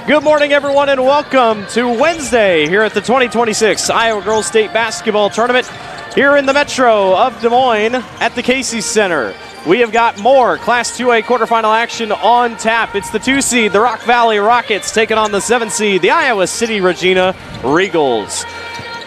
Good morning, everyone, and welcome to Wednesday here at the 2026 Iowa Girls State Basketball Tournament here in the Metro of Des Moines at the Casey Center. We have got more Class 2A quarterfinal action on tap. It's the 2 seed, the Rock Valley Rockets, taking on the 7 seed, the Iowa City Regina Regals.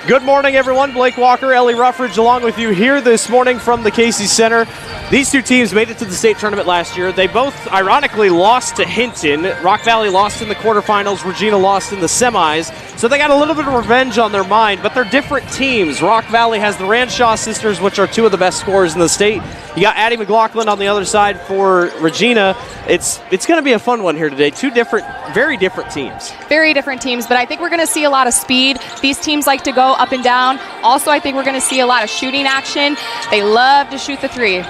Good morning, everyone. Blake Walker, Ellie Ruffridge, along with you here this morning from the Casey Center. These two teams made it to the state tournament last year. They both, ironically, lost to Hinton. Rock Valley lost in the quarterfinals. Regina lost in the semis. So they got a little bit of revenge on their mind, but they're different teams. Rock Valley has the Ranshaw sisters, which are two of the best scorers in the state. You got Addie McLaughlin on the other side for Regina. It's going to be a fun one here today. Two very different teams. Very different teams, but I think we're going to see a lot of speed. These teams like to go up and down. Also, I think we're going to see a lot of shooting action. They love to shoot the three.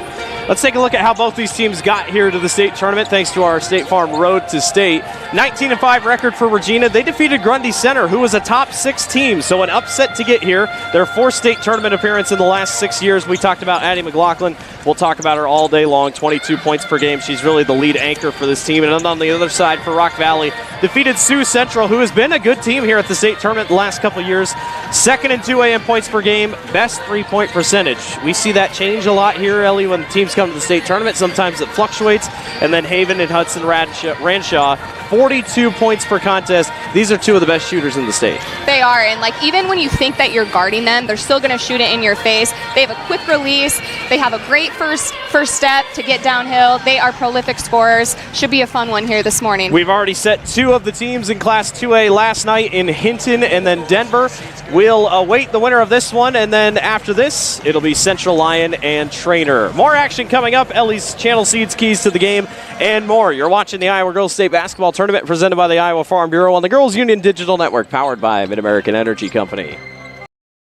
Let's take a look at how both these teams got here to the state tournament thanks to our State Farm Road to State. 19-5 record for Regina. They defeated Grundy Center, who was a top 6 team, so an upset to get here. Their 4th state tournament appearance in the last 6 years. We talked about Addie McLaughlin. We'll talk about her all day long, 22 points per game. She's really the lead anchor for this team. And on the other side for Rock Valley, defeated Sioux Central, who has been a good team here at the state tournament the last couple of years. 2nd in 2A in points per game, best 3-point percentage. We see that change a lot here, Ellie, when teams come to the state tournament. Sometimes it fluctuates. And then Haven and Hudson Ranshaw, 42 points per contest. These are two of the best shooters in the state. They are, and even when you think that you're guarding them, they're still going to shoot it in your face. They have a quick release. They have a great first step to get downhill. They are prolific scorers. Should be a fun one here this morning. We've already set 2 of the teams in Class 2A last night in Hinton and then Denver. We'll await the winner of this one, and then after this, it'll be Central Lyon and Trainer. More action coming up. Ellie's Channel Seeds keys to the game and more. You're watching the Iowa Girls State Basketball Tournament presented by the Iowa Farm Bureau on the Girls Union Digital Network, powered by Mid-American Energy Company.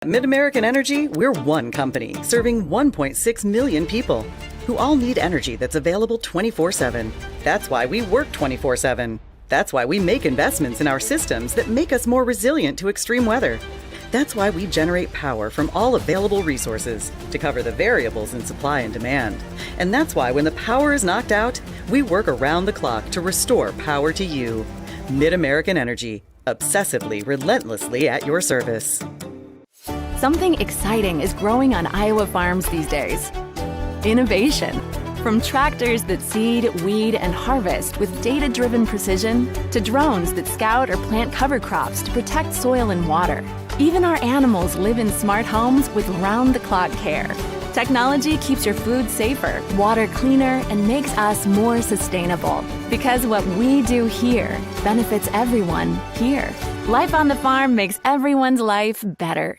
At Mid-American Energy, we're one company serving 1.6 million people who all need energy that's available 24/7. That's why we work 24/7. That's why we make investments in our systems that make us more resilient to extreme weather. That's why we generate power from all available resources to cover the variables in supply and demand. And that's why when the power is knocked out, we work around the clock to restore power to you. Mid-American Energy, obsessively, relentlessly at your service. Something exciting is growing on Iowa farms these days. Innovation. From tractors that seed, weed, and harvest with data-driven precision to drones that scout or plant cover crops to protect soil and water. Even our animals live in smart homes with round-the-clock care. Technology keeps your food safer, water cleaner, and makes us more sustainable. Because what we do here benefits everyone here. Life on the farm makes everyone's life better.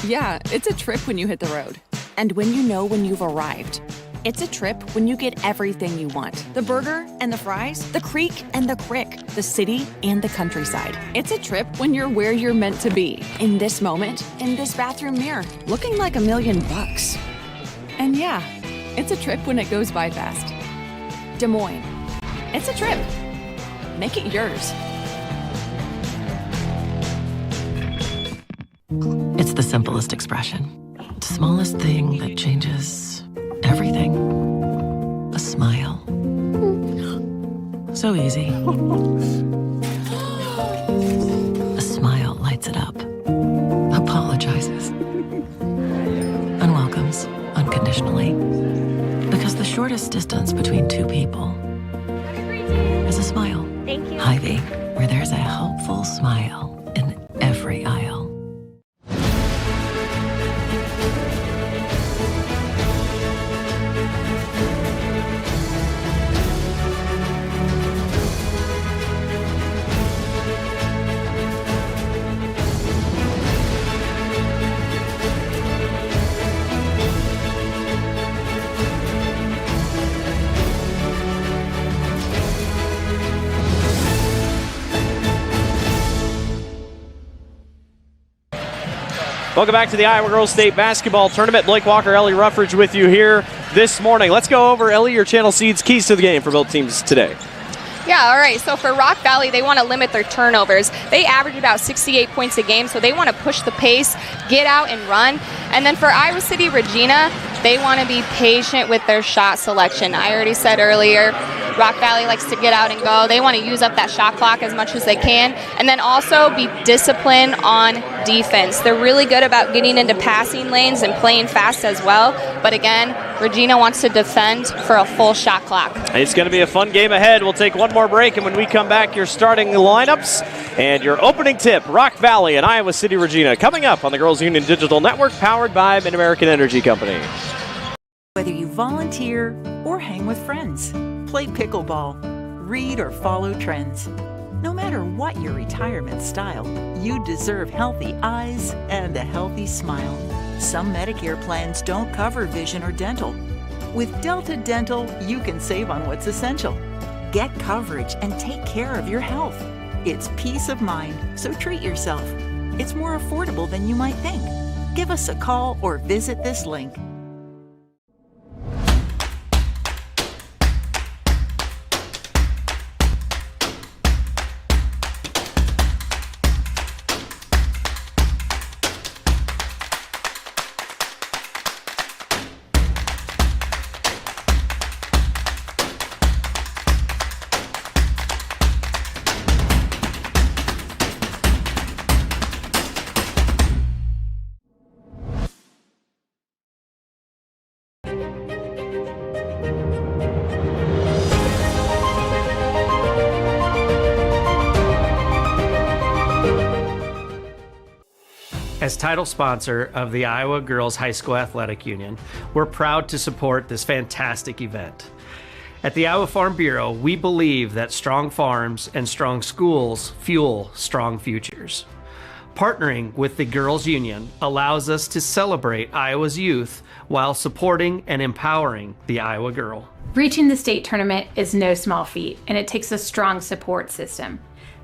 Yeah, it's a trip when you hit the road. And when you know when you've arrived. It's a trip when you get everything you want. The burger and the fries, the creek and the crick, the city and the countryside. It's a trip when you're where you're meant to be. In this moment, in this bathroom mirror, looking like $1 million. And yeah, it's a trip when it goes by fast. Des Moines. It's a trip. Make it yours. It's the simplest expression. The smallest thing that changes everything. A smile. So easy. A smile lights it up. Apologizes. And welcomes unconditionally. Because the shortest distance between two people is a smile. Thank you. Hy-Vee, where there's a helpful smile in every aisle. Welcome back to the Iowa Girls State Basketball Tournament. Blake Walker, Ellie Ruffridge with you here this morning. Let's go over, Ellie, your Channel Seeds keys to the game for both teams today. Yeah, all right. So for Rock Valley, they want to limit their turnovers. They average about 68 points a game, so they want to push the pace, get out and run. And then for Iowa City Regina, they want to be patient with their shot selection. I already said earlier, Rock Valley likes to get out and go. They want to use up that shot clock as much as they can, and then also be disciplined on defense. They're really good about getting into passing lanes and playing fast as well, but again, Regina wants to defend for a full shot clock. It's going to be a fun game ahead. We'll take one more break, and when we come back, your starting lineups and your opening tip, Rock Valley and Iowa City Regina, coming up on the Girls Union Digital Network, powered by Mid-American Energy Company. Whether you volunteer or hang with friends, play pickleball, read or follow trends. No matter what your retirement style, you deserve healthy eyes and a healthy smile. Some Medicare plans don't cover vision or dental. With Delta Dental, you can save on what's essential. Get coverage and take care of your health. It's peace of mind, so treat yourself. It's more affordable than you might think. Give us a call or visit this link. As title sponsor of the Iowa Girls High School Athletic Union, we're proud to support this fantastic event. At the Iowa Farm Bureau, we believe that strong farms and strong schools fuel strong futures. Partnering with the Girls Union allows us to celebrate Iowa's youth while supporting and empowering the Iowa girl. Reaching the state tournament is no small feat, and it takes a strong support system.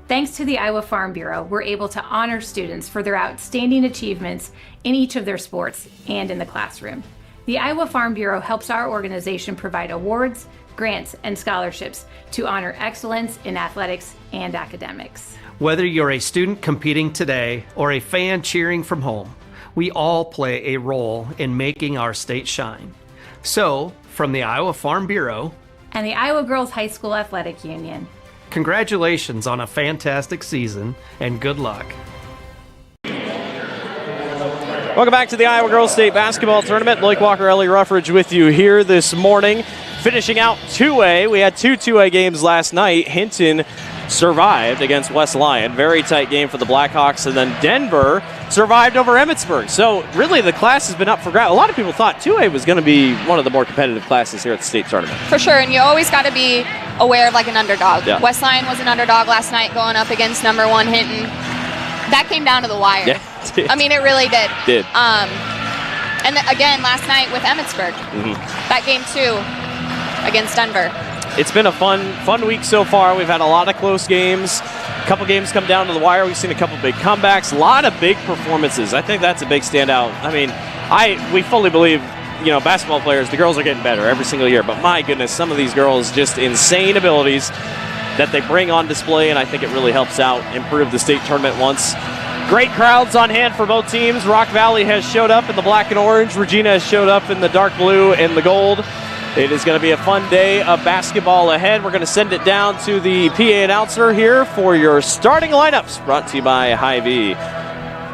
Thanks to the Iowa Farm Bureau, we're able to honor students for their outstanding achievements in each of their sports and in the classroom. The Iowa Farm Bureau helps our organization provide awards, grants, and scholarships to honor excellence in athletics and academics. Whether you're a student competing today or a fan cheering from home, we all play a role in making our state shine. So, from the Iowa Farm Bureau and the Iowa Girls High School Athletic Union, congratulations on a fantastic season, and good luck. Welcome back to the Iowa Girls State Basketball Tournament. Blake Walker, Ellie Ruffridge with you here this morning. Finishing out 2A, we had two 2A games last night. Hinton survived against West Lyon. Very tight game for the Blackhawks. And then Denver survived over Emmitsburg. So really the class has been up for grabs. A lot of people thought 2A was going to be one of the more competitive classes here at the state tournament. For sure, and you always got to be aware of like an underdog. Yeah. West Lyon was an underdog last night going up against number 1 Hinton. That came down to the wire. Yeah, it did. I mean, it really did. Did. And again, last night with Emmitsburg, that game too against Denver. It's been a fun week so far. We've had a lot of close games. A couple games come down to the wire. We've seen a couple big comebacks. A lot of big performances. I think that's a big standout. I mean, we fully believe, basketball players, the girls are getting better every single year. But my goodness, some of these girls, just insane abilities that they bring on display, and I think it really helps out improve the state tournament once. Great crowds on hand for both teams. Rock Valley has showed up in the black and orange. Regina has showed up in the dark blue and the gold. It is going to be a fun day of basketball ahead. We're going to send it down to the PA announcer here for your starting lineups, brought to you by Hy-Vee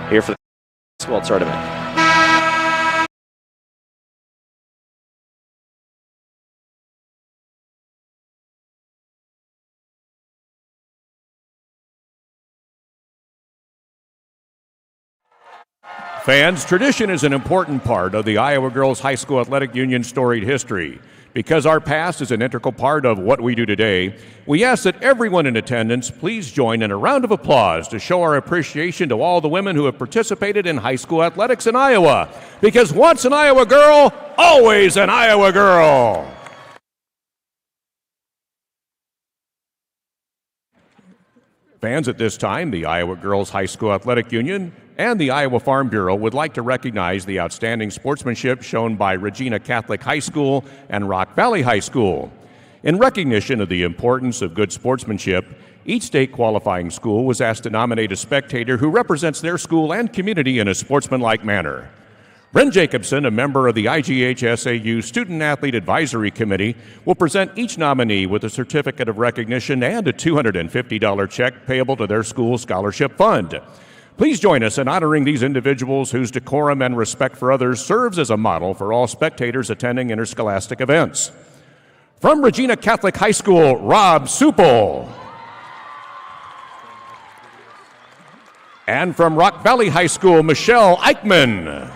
here for the basketball tournament. Fans, tradition is an important part of the Iowa Girls High School Athletic Union's storied history. Because our past is an integral part of what we do today, we ask that everyone in attendance please join in a round of applause to show our appreciation to all the women who have participated in high school athletics in Iowa. Because once an Iowa girl, always an Iowa girl. Fans, at this time, the Iowa Girls High School Athletic Union and the Iowa Farm Bureau would like to recognize the outstanding sportsmanship shown by Regina Catholic High School and Rock Valley High School. In recognition of the importance of good sportsmanship, each state qualifying school was asked to nominate a spectator who represents their school and community in a sportsmanlike manner. Bren Jacobson, a member of the IGHSAU Student Athlete Advisory Committee, will present each nominee with a certificate of recognition and a $250 check payable to their school scholarship fund. Please join us in honoring these individuals whose decorum and respect for others serves as a model for all spectators attending interscholastic events. From Regina Catholic High School, Rob Supel. And from Rock Valley High School, Michelle Eichmann.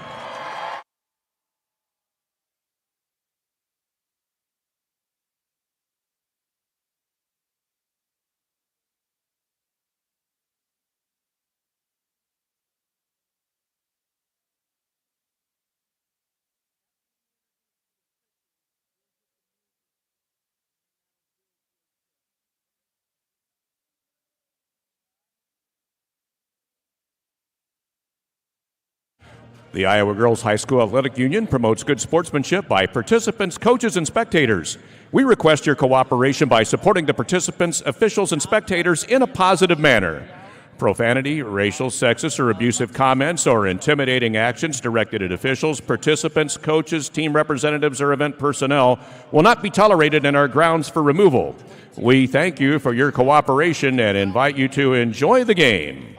The Iowa Girls High School Athletic Union promotes good sportsmanship by participants, coaches, and spectators. We request your cooperation by supporting the participants, officials, and spectators in a positive manner. Profanity, racial, sexist, or abusive comments or intimidating actions directed at officials, participants, coaches, team representatives, or event personnel will not be tolerated and are grounds for removal. We thank you for your cooperation and invite you to enjoy the game.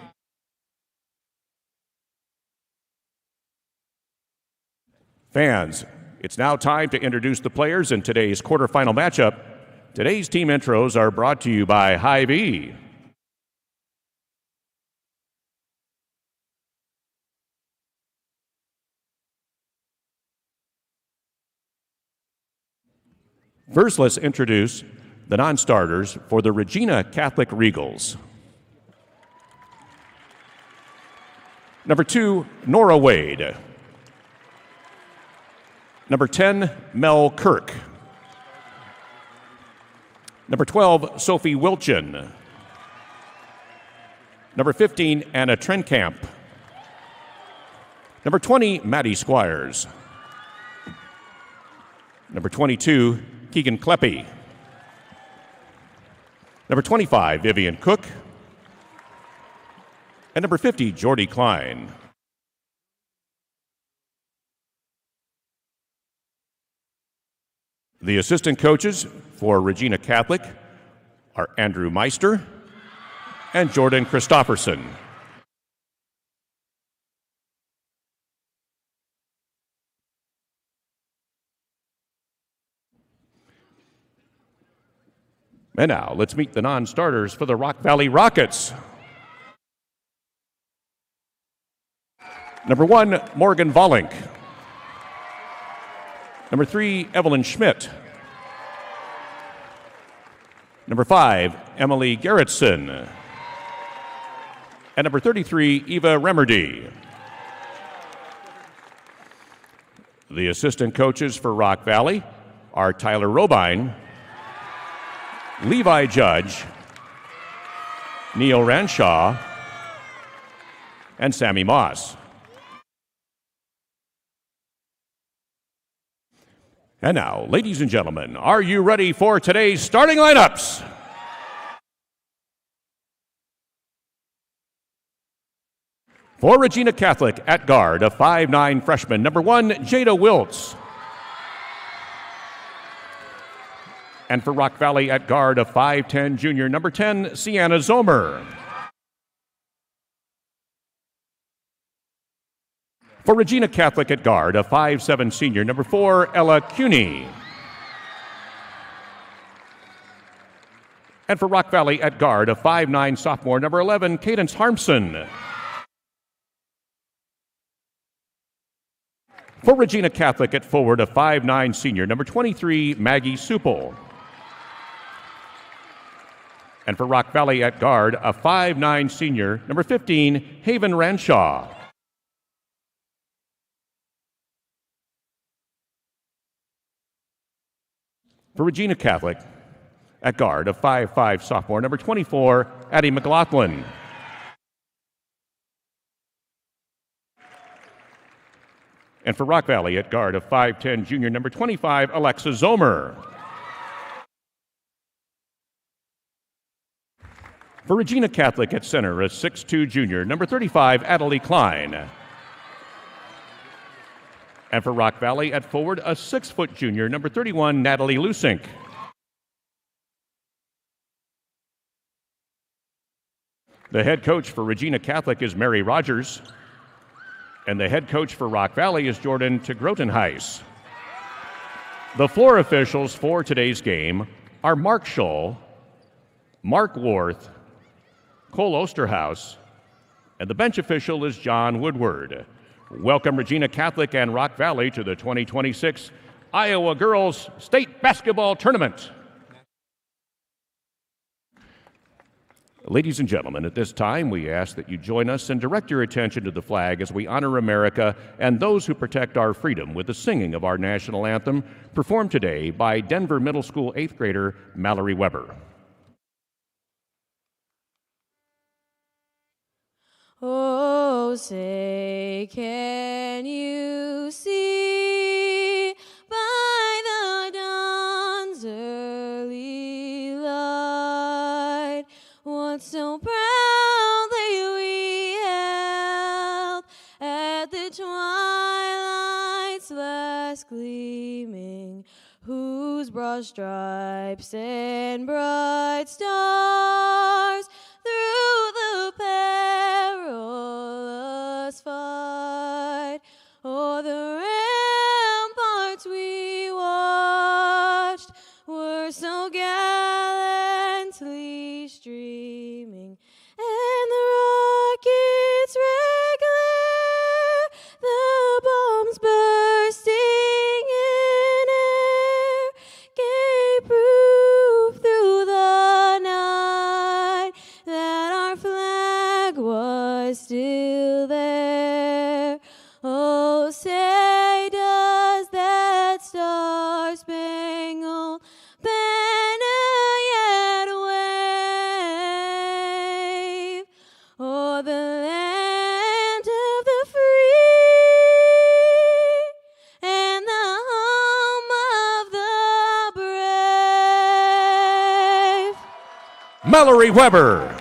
Fans, it's now time to introduce the players in today's quarterfinal matchup. Today's team intros are brought to you by Hy-Vee. First, let's introduce the non-starters for the Regina Catholic Regals. Number 2, Nora Wade. Number 10, Mel Kirk. Number 12, Sophie Wilchin. Number 15, Anna Trenkamp. Number 20, Maddie Squires. Number 22, Keegan Kleppe. Number 25, Vivian Cook. And number 50, Jordy Klein. The assistant coaches for Regina Catholic are Andrew Meister and Jordan Christofferson. And now, let's meet the non-starters for the Rock Valley Rockets. Number 1, Morgan Vollink. Number 3, Evelyn Schmidt. Number 5, Emily Gerritsen. And number 33, Eva Remerdy. The assistant coaches for Rock Valley are Tyler Robine, Levi Judge, Neil Ranshaw, and Sammy Moss. And now, ladies and gentlemen, are you ready for today's starting lineups? For Regina Catholic at guard, a 5'9" freshman, number 1, Jada Wiltz. And for Rock Valley at guard, a 5'10" junior, number 10, Sienna Zomer. For Regina Catholic at guard, a 5'7" senior, number 4, Ella Cuny. And for Rock Valley at guard, a 5'9" sophomore, number 11, Cadence Harmson. For Regina Catholic at forward, a 5'9" senior, number 23, Maggie Supel. And for Rock Valley at guard, a 5'9" senior, number 15, Haven Ranshaw. For Regina Catholic, at guard, a 5'5" sophomore, number 24, Addie McLaughlin. And for Rock Valley, at guard, a 5'10" junior, number 25, Alexa Zomer. For Regina Catholic at center, a 6'2" junior, number 35, Adelie Klein. And for Rock Valley at forward, a 6-foot junior, number 31, Natalie Lusink. The head coach for Regina Catholic is Mary Rogers. And the head coach for Rock Valley is Jordan Tegrotenhuis. The floor officials for today's game are Mark Scholl, Mark Worth, Cole Osterhaus, and the bench official is John Woodward. Welcome Regina Catholic and Rock Valley to the 2026 Iowa Girls State Basketball Tournament. Ladies and gentlemen, at this time we ask that you join us and direct your attention to the flag as we honor America and those who protect our freedom with the singing of our national anthem, performed today by Denver Middle School 8th grader Mallory Weber. Oh, say, can you see by the dawn's early light what so proudly we held at the twilight's last gleaming, whose broad stripes and bright stars through the perilous fight o'er the ramparts we watched were so gallantly streaming, and the rockets' red glare, the bombs bursting in air, gave proof through the night that our flag was still there. Oh, say does that star-spangled banner yet wave o'er the land of the free and the home of the brave? Mallory Weber.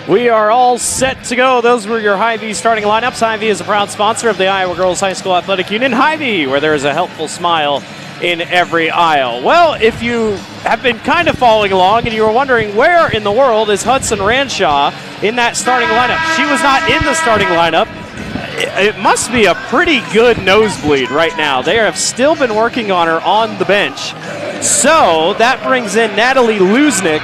We are all set to go. Those were your Hy-Vee starting lineups. Hy-Vee is a proud sponsor of the Iowa Girls High School Athletic Union. Hy-Vee, where there is a helpful smile in every aisle. Well, if you have been kind of following along and you were wondering where in the world is Hudson Ranshaw in that starting lineup, she was not in the starting lineup. It must be a pretty good nosebleed right now. They have still been working on her on the bench. So that brings in Natalie Lusink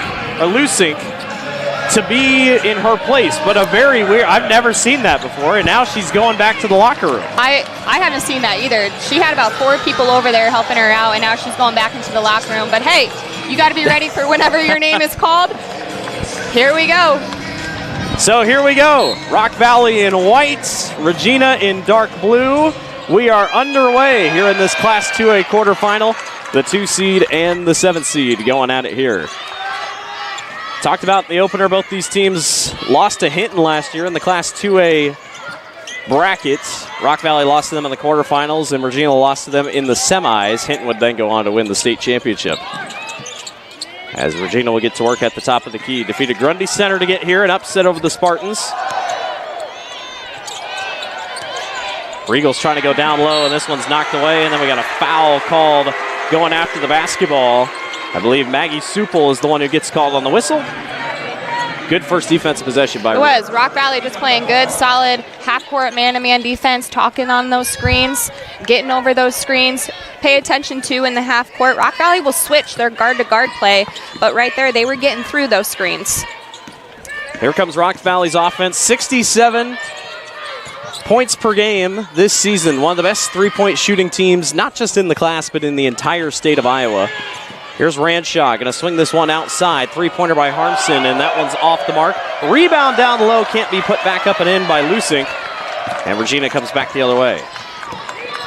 to be in her place, but a very weird, I've never seen that before, and now she's going back to the locker room. I haven't seen that either. She had about 4 people over there helping her out, and now she's going back into the locker room. But hey, you got to be ready for whenever your name is called. Here we go. So here we go. Rock Valley in white, Regina in dark blue. We are underway here in this Class 2A quarterfinal. The 2 seed and the 7 seed going at it here. Talked about in the opener, both these teams lost to Hinton last year in the Class 2A bracket. Rock Valley lost to them in the quarterfinals, and Regina lost to them in the semis. Hinton would then go on to win the state championship. As Regina will get to work at the top of the key. Defeated Grundy Center to get here, an upset over the Spartans. Regals trying to go down low, and this one's knocked away, and then we got a foul called going after the basketball. I believe Maggie Supel is the one who gets called on the whistle. Good first defensive possession by Regina. It was. Rock Valley just playing good, solid, half-court man-to-man defense, talking on those screens, getting over those screens. Pay attention to in the half-court. Rock Valley will switch their guard-to-guard play, but right there they were getting through those screens. Here comes Rock Valley's offense. 67 points per game this season. One of the best three-point shooting teams, not just in the class, but in the entire state of Iowa. Here's Ranshaw, going to swing this one outside. Three-pointer by Harmson, and that one's off the mark. Rebound down low, can't be put back up and in by Lusink. And Regina comes back the other way.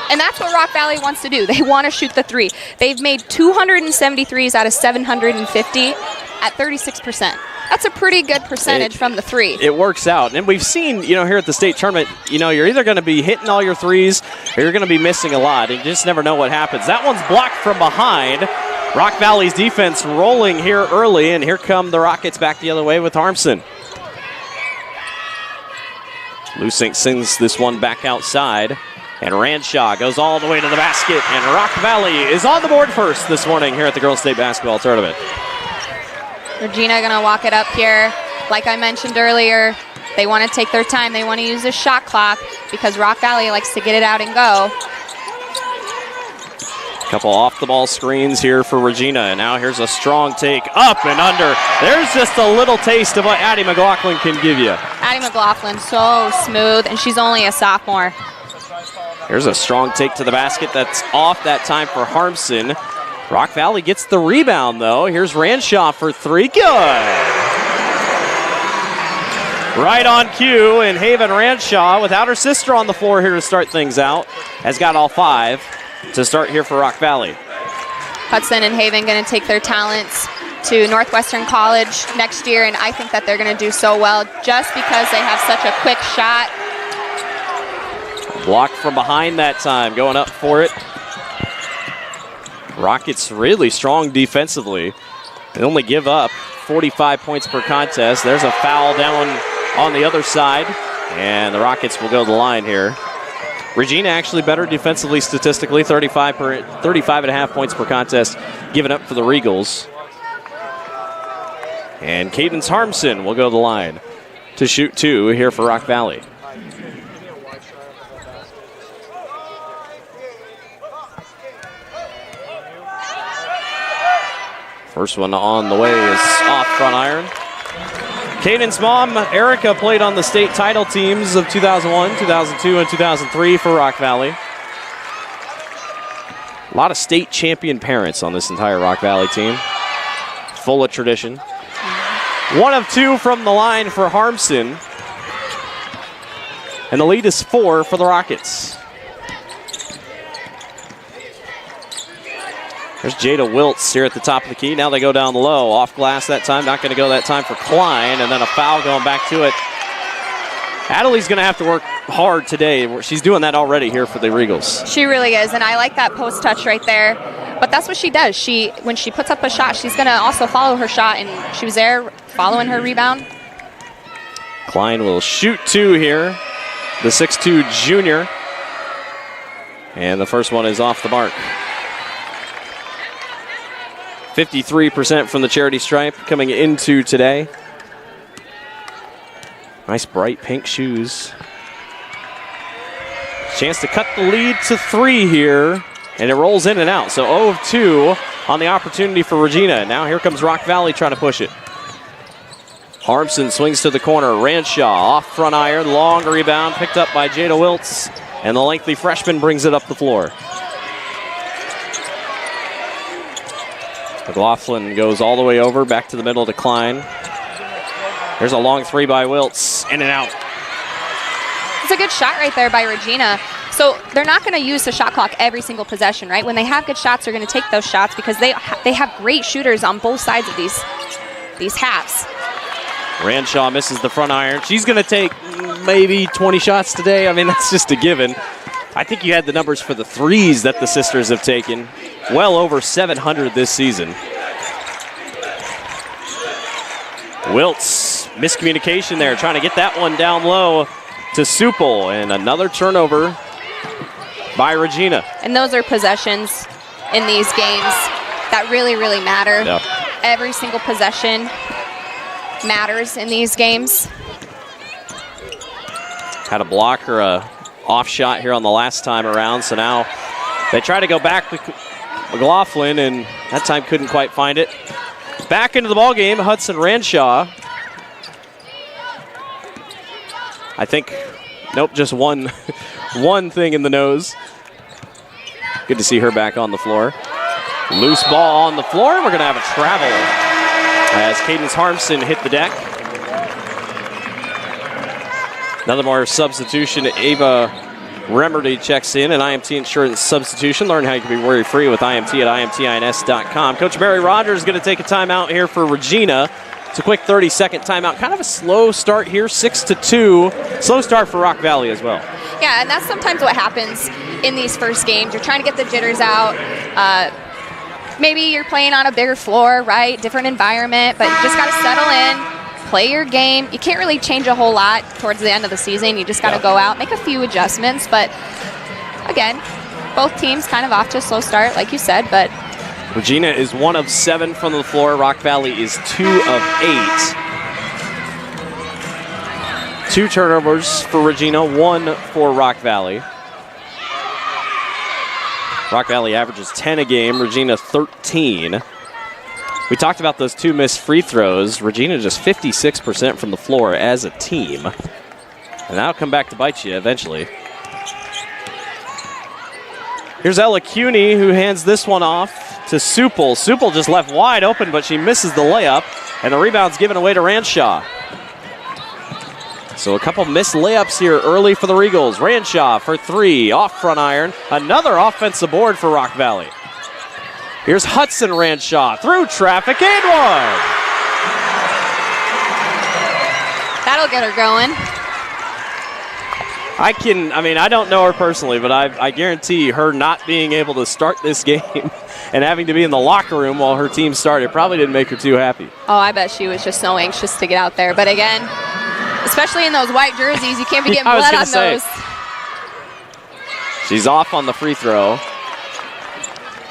And that's what Rock Valley wants to do. They want to shoot the three. They've made 273s out of 750 at 36%. That's a pretty good percentage from the three. It works out. And we've seen, here at the state tournament, you're either going to be hitting all your threes or you're going to be missing a lot. And you just never know what happens. That one's blocked from behind. Rock Valley's defense rolling here early, and here come the Rockets back the other way with Harmson. Lusink sends this one back outside, and Ranshaw goes all the way to the basket, and Rock Valley is on the board first this morning here at the Girls State Basketball Tournament. Regina going to walk it up here. Like I mentioned earlier, they want to take their time. They want to use the shot clock because Rock Valley likes to get it out and go. Couple off-the-ball screens here for Regina, and now here's a strong take up and under. There's just a little taste of what Addie McLaughlin can give you. Addie McLaughlin, so smooth, and she's only a sophomore. Here's a strong take to the basket that's off that time for Harmson. Rock Valley gets the rebound, though. Here's Ranshaw for three. Good. Right on cue, and Haven Ranshaw, without her sister on the floor here to start things out, has got all five to start here for Rock Valley. Hudson and Haven going to take their talents to Northwestern College next year, and I think that they're going to do so well just because they have such a quick shot. Blocked from behind that time, going up for it. Rockets really strong defensively. They only give up 45 points per contest. There's a foul down on the other side, and the Rockets will go to the line here. Regina actually better defensively statistically, 35.5 points per contest given up for the Regals. And Cadence Harmson will go to the line to shoot two here for Rock Valley. First one on the way is off front iron. Caden's mom, Erica, played on the state title teams of 2001, 2002, and 2003 for Rock Valley. A lot of state champion parents on this entire Rock Valley team. Full of tradition. One of two from the line for Harmson. And the lead is 4 for the Rockets. There's Jada Wiltz here at the top of the key. Now they go down low. Off glass that time. Not going to go that time for Klein. And then a foul going back to it. Adelie's going to have to work hard today. She's doing that already here for the Regals. She really is, and I like that post touch right there. But that's what she does. When she puts up a shot, she's going to also follow her shot, and she was there following her rebound. Klein will shoot two here. The 6'2 junior. And the first one is off the mark. 53% from the charity stripe coming into today. Nice bright pink shoes. Chance to cut the lead to 3 here, and it rolls in and out. So 0 of 2 on the opportunity for Regina. Now here comes Rock Valley trying to push it. Harmson swings to the corner. Ranshaw off front iron. Long rebound picked up by Jada Wiltz, and the lengthy freshman brings it up the floor. McLaughlin goes all the way over, back to the middle to Klein. There's a long three by Wiltz, in and out. It's a good shot right there by Regina. So they're not going to use the shot clock every single possession, right? When they have good shots, they're going to take those shots because they have great shooters on both sides of these halves. Ranshaw misses the front iron. She's going to take maybe 20 shots today. I mean, that's just a given. I think you had the numbers for the threes that the sisters have taken. Well over 700 this season. Wiltz, miscommunication there, trying to get that one down low to Supple, and another turnover by Regina. And those are possessions in these games that really, really matter. Yep. Every single possession matters in these games. Had a block or a off shot here on the last time around, so now they try to go back with McLaughlin, and that time couldn't quite find it. Back into the ball game, Hudson Ranshaw. I think, nope, just one thing in the nose. Good to see her back on the floor. Loose ball on the floor, and we're going to have a travel as Cadence Harmson hit the deck. Another more substitution. Ava Remerdy checks in, an IMT insurance substitution. Learn how you can be worry-free with IMT at IMTINS.com. Coach Mary Rogers is going to take a timeout here for Regina. It's a quick 30-second timeout. Kind of a slow start here, 6-2. Slow start for Rock Valley as well. Yeah, and that's sometimes what happens in these first games. You're trying to get the jitters out. Maybe you're playing on a bigger floor, right? Different environment, but you just got to settle in, play your game. You can't really change a whole lot towards the end of the season. You just got to go out, make a few adjustments. But again, both teams kind of off to a slow start, like you said, but Regina is 1 of 7 from the floor. Rock Valley is 2 of 8. 2 turnovers for Regina, 1 for Rock Valley. Rock Valley averages 10 a game, Regina 13. We talked about those 2 missed free throws. Regina just 56% from the floor as a team. And that'll come back to bite you eventually. Here's Ella Cuny, who hands this one off to Supel. Supel just left wide open, but she misses the layup, and the rebound's given away to Ranshaw. So a couple missed layups here early for the Regals. Ranshaw for 3, off front iron. Another offensive board for Rock Valley. Here's Hudson Ranshaw through traffic and one. that'll get her going. I don't know her personally, but I guarantee her not being able to start this game and having to be in the locker room while her team started probably didn't make her too happy. Oh, I bet she was just so anxious to get out there. But again, especially in those white jerseys, you can't be getting blood on those. She's off on the free throw.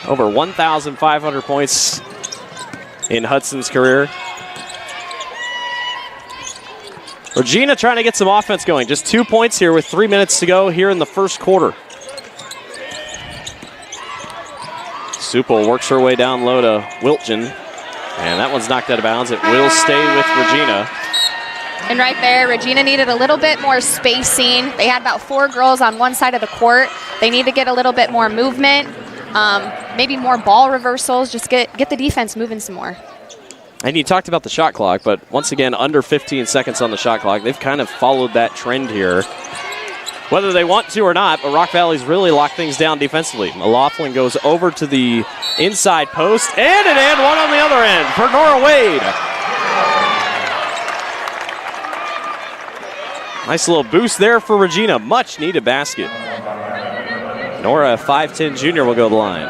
Over 1,500 points in Hudson's career. Regina trying to get some offense going. Just 2 points here with 3 minutes to go here in the first quarter. Supel works her way down low to Wiltgen. And that one's knocked out of bounds. It will stay with Regina. And right there, Regina needed a little bit more spacing. They had about 4 girls on one side of the court. They need to get a little bit more movement, maybe more ball reversals, just get the defense moving some more. And you talked about the shot clock, but once again, under 15 seconds on the shot clock. They've kind of followed that trend here. Whether they want to or not, but Rock Valley's really locked things down defensively. McLaughlin goes over to the inside post, and an and one on the other end for Nora Wade. Nice little boost there for Regina. Much needed basket. Nora, a 5'10 junior, will go to the line.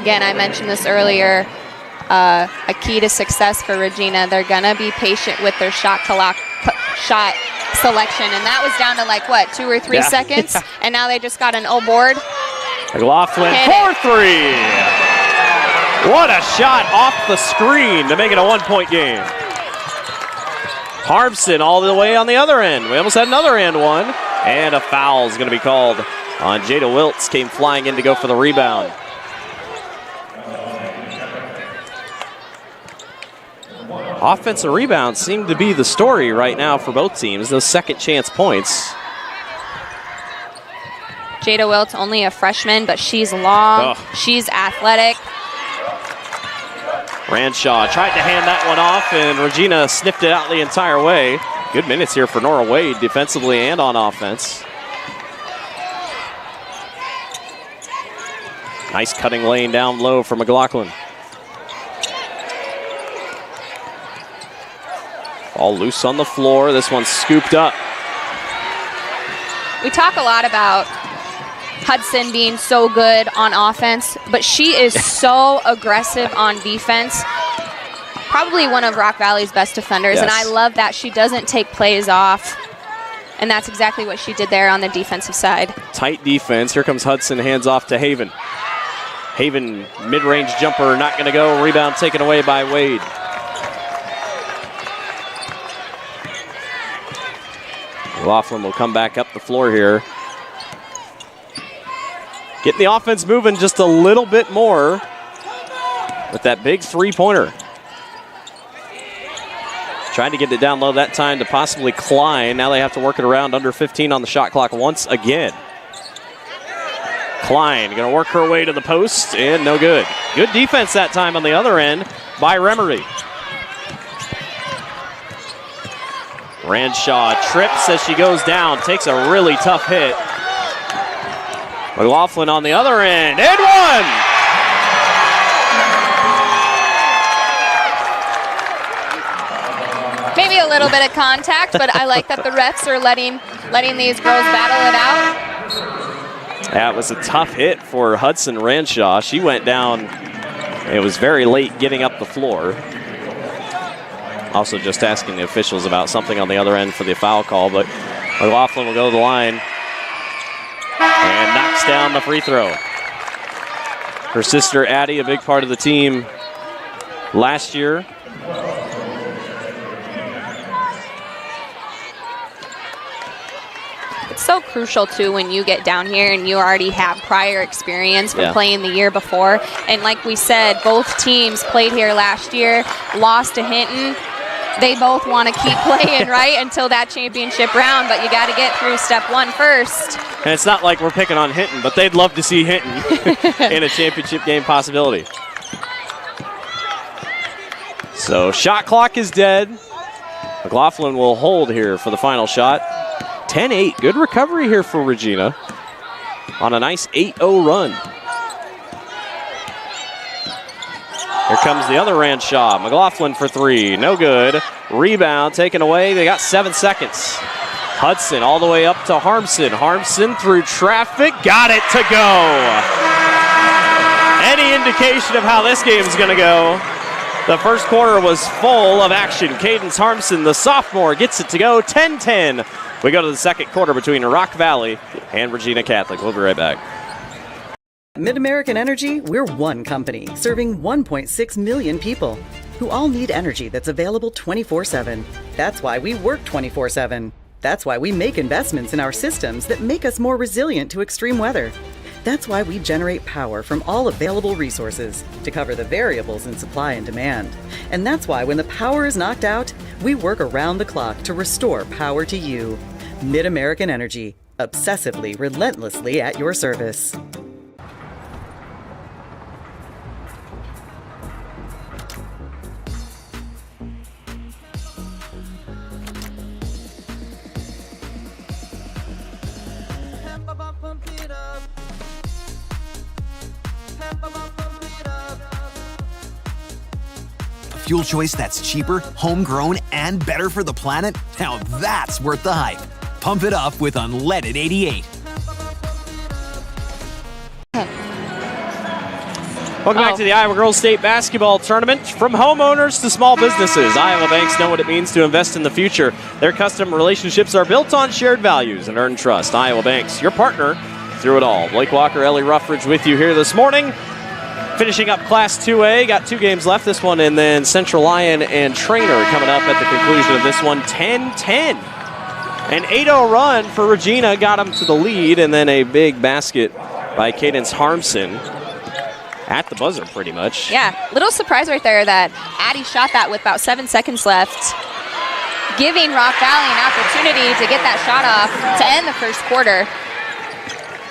Again, I mentioned this earlier. A key to success for Regina, they're going to be patient with their shot selection. And that was down to 2 or 3 seconds. And now they just got an O board. McLaughlin for 3. What a shot off the screen to make it a 1-point game. Harmson all the way on the other end. We almost had another and one. And a foul is going to be called on Jada Wiltz. Came flying in to go for the rebound. Offensive rebounds seem to be the story right now for both teams. Those second chance points. Jada Wiltz, only a freshman, but she's long. She's athletic. Ranshaw tried to hand that one off, and Regina sniffed it out the entire way. Good minutes here for Nora Wade, defensively and on offense. Nice cutting lane down low for McLaughlin. All loose on the floor. This one's scooped up. We talk a lot about Hudson being so good on offense, but she is so aggressive on defense. Probably one of Rock Valley's best defenders, and I love that she doesn't take plays off. And that's exactly what she did there on the defensive side. Tight defense. Here comes Hudson, hands off to Haven. Haven, mid-range jumper, not going to go. Rebound taken away by Wade. McLaughlin will come back up the floor here. Getting the offense moving just a little bit more with that big three-pointer. Trying to get it down low that time to possibly Klein. Now they have to work it around under 15 on the shot clock once again. Klein going to work her way to the post, and no good. Good defense that time on the other end by Remery. Ranshaw trips as she goes down, takes a really tough hit. McLaughlin on the other end, and one! little bit of contact, but I like that the refs are letting these girls battle it out. That was a tough hit for Hudson Ranshaw. She went down. It was very late getting up the floor. Also just asking the officials about something on the other end for the foul call, but McLaughlin will go to the line and knocks down the free throw. Her sister Addie, a big part of the team last year. It's so crucial, too, when you get down here and you already have prior experience from playing the year before. And like we said, both teams played here last year, lost to Hinton. They both want to keep playing, right, until that championship round, but you got to get through step 1 first. And it's not like we're picking on Hinton, but they'd love to see Hinton in a championship game possibility. So shot clock is dead. McLaughlin will hold here for the final shot. 10-8, good recovery here for Regina on a nice 8-0 run. Here comes the other Ranshaw. McLaughlin for 3, no good. Rebound taken away, they got 7 seconds. Hudson all the way up to Harmson. Harmson through traffic, got it to go. Any indication of how this game is gonna go? The first quarter was full of action. Cadence Harmson, the sophomore, gets it to go, 10-10. We go to the second quarter between Rock Valley and Regina Catholic. We'll be right back. Mid-American Energy, we're one company serving 1.6 million people who all need energy that's available 24/7. That's why we work 24/7. That's why we make investments in our systems that make us more resilient to extreme weather. That's why we generate power from all available resources to cover the variables in supply and demand. And that's why when the power is knocked out, we work around the clock to restore power to you. Mid-American Energy, obsessively, relentlessly at your service. Fuel choice that's cheaper, homegrown, and better for the planet? Now that's worth the hype. Pump it up with unleaded 88. Welcome back to the Iowa Girls State Basketball Tournament. From homeowners to small businesses, Iowa banks know what it means to invest in the future. Their custom relationships are built on shared values and earned trust. Iowa Banks, your partner through it all. Blake Walker, Ellie Ruffridge with you here this morning. Finishing up Class 2A, got 2 games left, this one, and then Central Lyon and Trainer coming up at the conclusion of this one, 10-10. An 8-0 run for Regina got them to the lead, and then a big basket by Cadence Harmson at the buzzer pretty much. Yeah, little surprise right there that Addie shot that with about 7 seconds left, giving Rock Valley an opportunity to get that shot off to end the first quarter.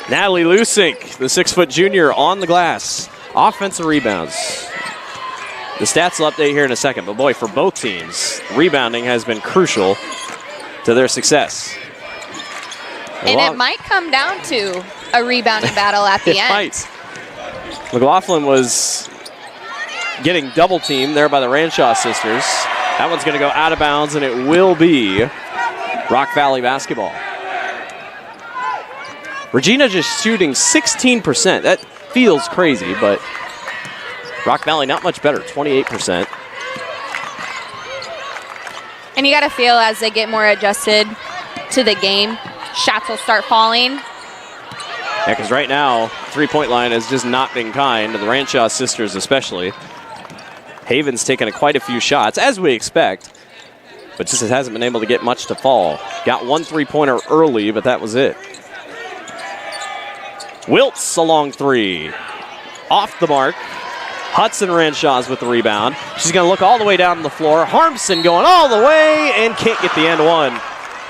Natalie Lusink, the 6-foot junior, on the glass. Offensive rebounds. The stats will update here in a second, but boy, for both teams, rebounding has been crucial to their success. And it might come down to a rebounding battle at the end. Might. McLaughlin was getting double teamed there by the Ranshaw sisters. That one's going to go out of bounds, and it will be Rock Valley basketball. Regina just shooting 16%. That feels crazy, but Rock Valley not much better, 28%. And you got to feel as they get more adjusted to the game, shots will start falling. Yeah, because right now, three-point line has just not been kind to the Ranshaw sisters especially. Haven's taken quite a few shots, as we expect, but just hasn't been able to get much to fall. Got 1 3-pointer early, but that was it. Wiltz a long 3. Off the mark. Hudson Ranshaw's with the rebound. She's going to look all the way down the floor. Harmson going all the way and can't get the end one.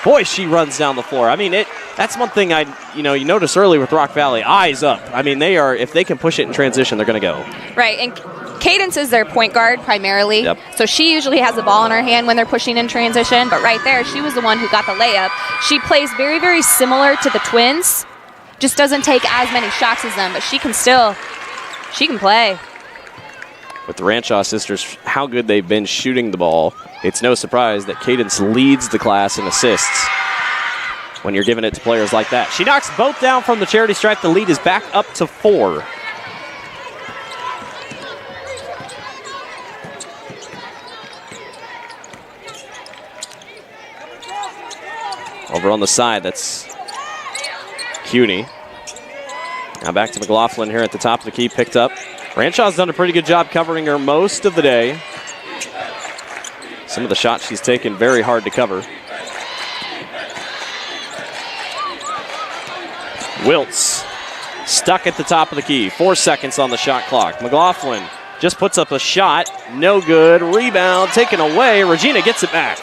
Boy, she runs down the floor. I mean, that's one thing you notice early with Rock Valley, eyes up. I mean, they are, if they can push it in transition, they're going to go. Right, and Cadence is their point guard primarily. Yep. So she usually has the ball in her hand when they're pushing in transition, but right there, she was the one who got the layup. She plays very, very similar to the Twins. Just doesn't take as many shots as them, but she can play. With the Ranshaw sisters, how good they've been shooting the ball, it's no surprise that Cadence leads the class in assists when you're giving it to players like that. She knocks both down from the charity stripe. The lead is back up to 4. Over on the side, that's CUNY. Now back to McLaughlin here at the top of the key, picked up. Ranshaw's done a pretty good job covering her most of the day. Some of the shots she's taken very hard to cover. Wiltz stuck at the top of the key. 4 seconds on the shot clock. McLaughlin just puts up a shot. No good. Rebound taken away. Regina gets it back.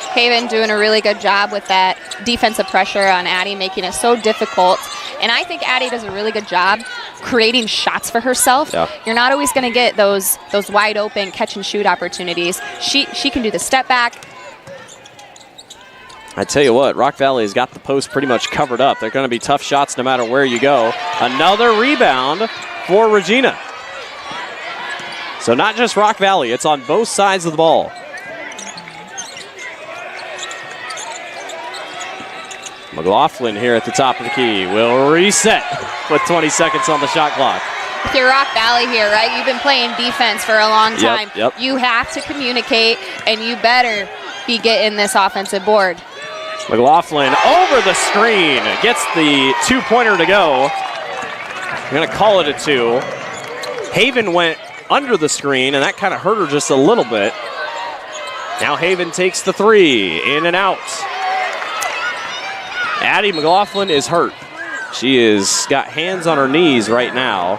Haven doing a really good job with that defensive pressure on Addie, making it so difficult. And I think Addie does a really good job creating shots for herself. Yeah. You're not always going to get those wide open catch and shoot opportunities. She can do the step back. I tell you what, Rock Valley has got the post pretty much covered up. They're going to be tough shots no matter where you go. Another rebound for Regina. So not just Rock Valley, it's on both sides of the ball. McLaughlin here at the top of the key will reset with 20 seconds on the shot clock. If you're Rock Valley here, right, you've been playing defense for a long time. Yep. You have to communicate, and you better be getting this offensive board. McLaughlin over the screen, gets the two-pointer to go. I'm going to call it a 2. Haven went under the screen, and that kind of hurt her just a little bit. Now Haven takes the 3, in and out. Addie McLaughlin is hurt. She has got hands on her knees right now.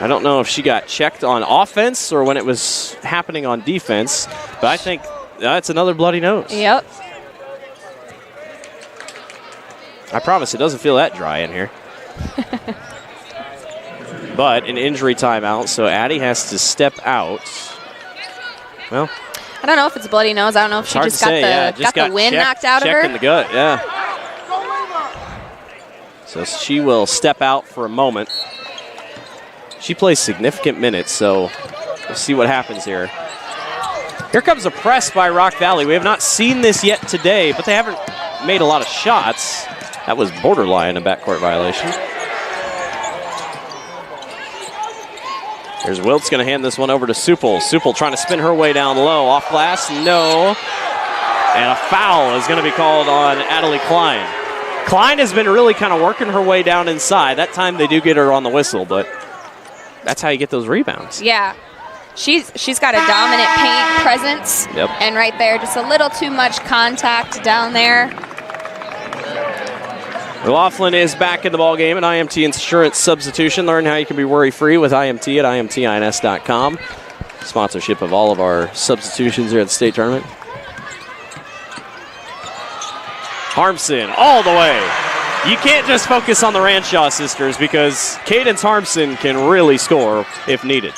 I don't know if she got checked on offense or when it was happening on defense, but I think that's another bloody nose. Yep. I promise it doesn't feel that dry in here. But an injury timeout, so Addie has to step out. Well, I don't know if it's a bloody nose. I don't know if she just got the wind knocked out of her. Check in the gut, yeah. So she will step out for a moment. She plays significant minutes, so we'll see what happens here. Here comes a press by Rock Valley. We have not seen this yet today, but they haven't made a lot of shots. That was borderline a backcourt violation. Here's Wiltz going to hand this one over to Supel. Supel trying to spin her way down low. Off glass, no. And a foul is going to be called on Adelie Klein. Klein has been really kind of working her way down inside. That time they do get her on the whistle, but that's how you get those rebounds. Yeah. She's got a dominant paint presence. Yep. And right there, just a little too much contact down there. McLaughlin is back in the ballgame, an IMT insurance substitution. Learn how you can be worry-free with IMT at imtins.com. Sponsorship of all of our substitutions here at the state tournament. Harmson all the way. You can't just focus on the Ranshaw sisters because Cadence Harmson can really score if needed.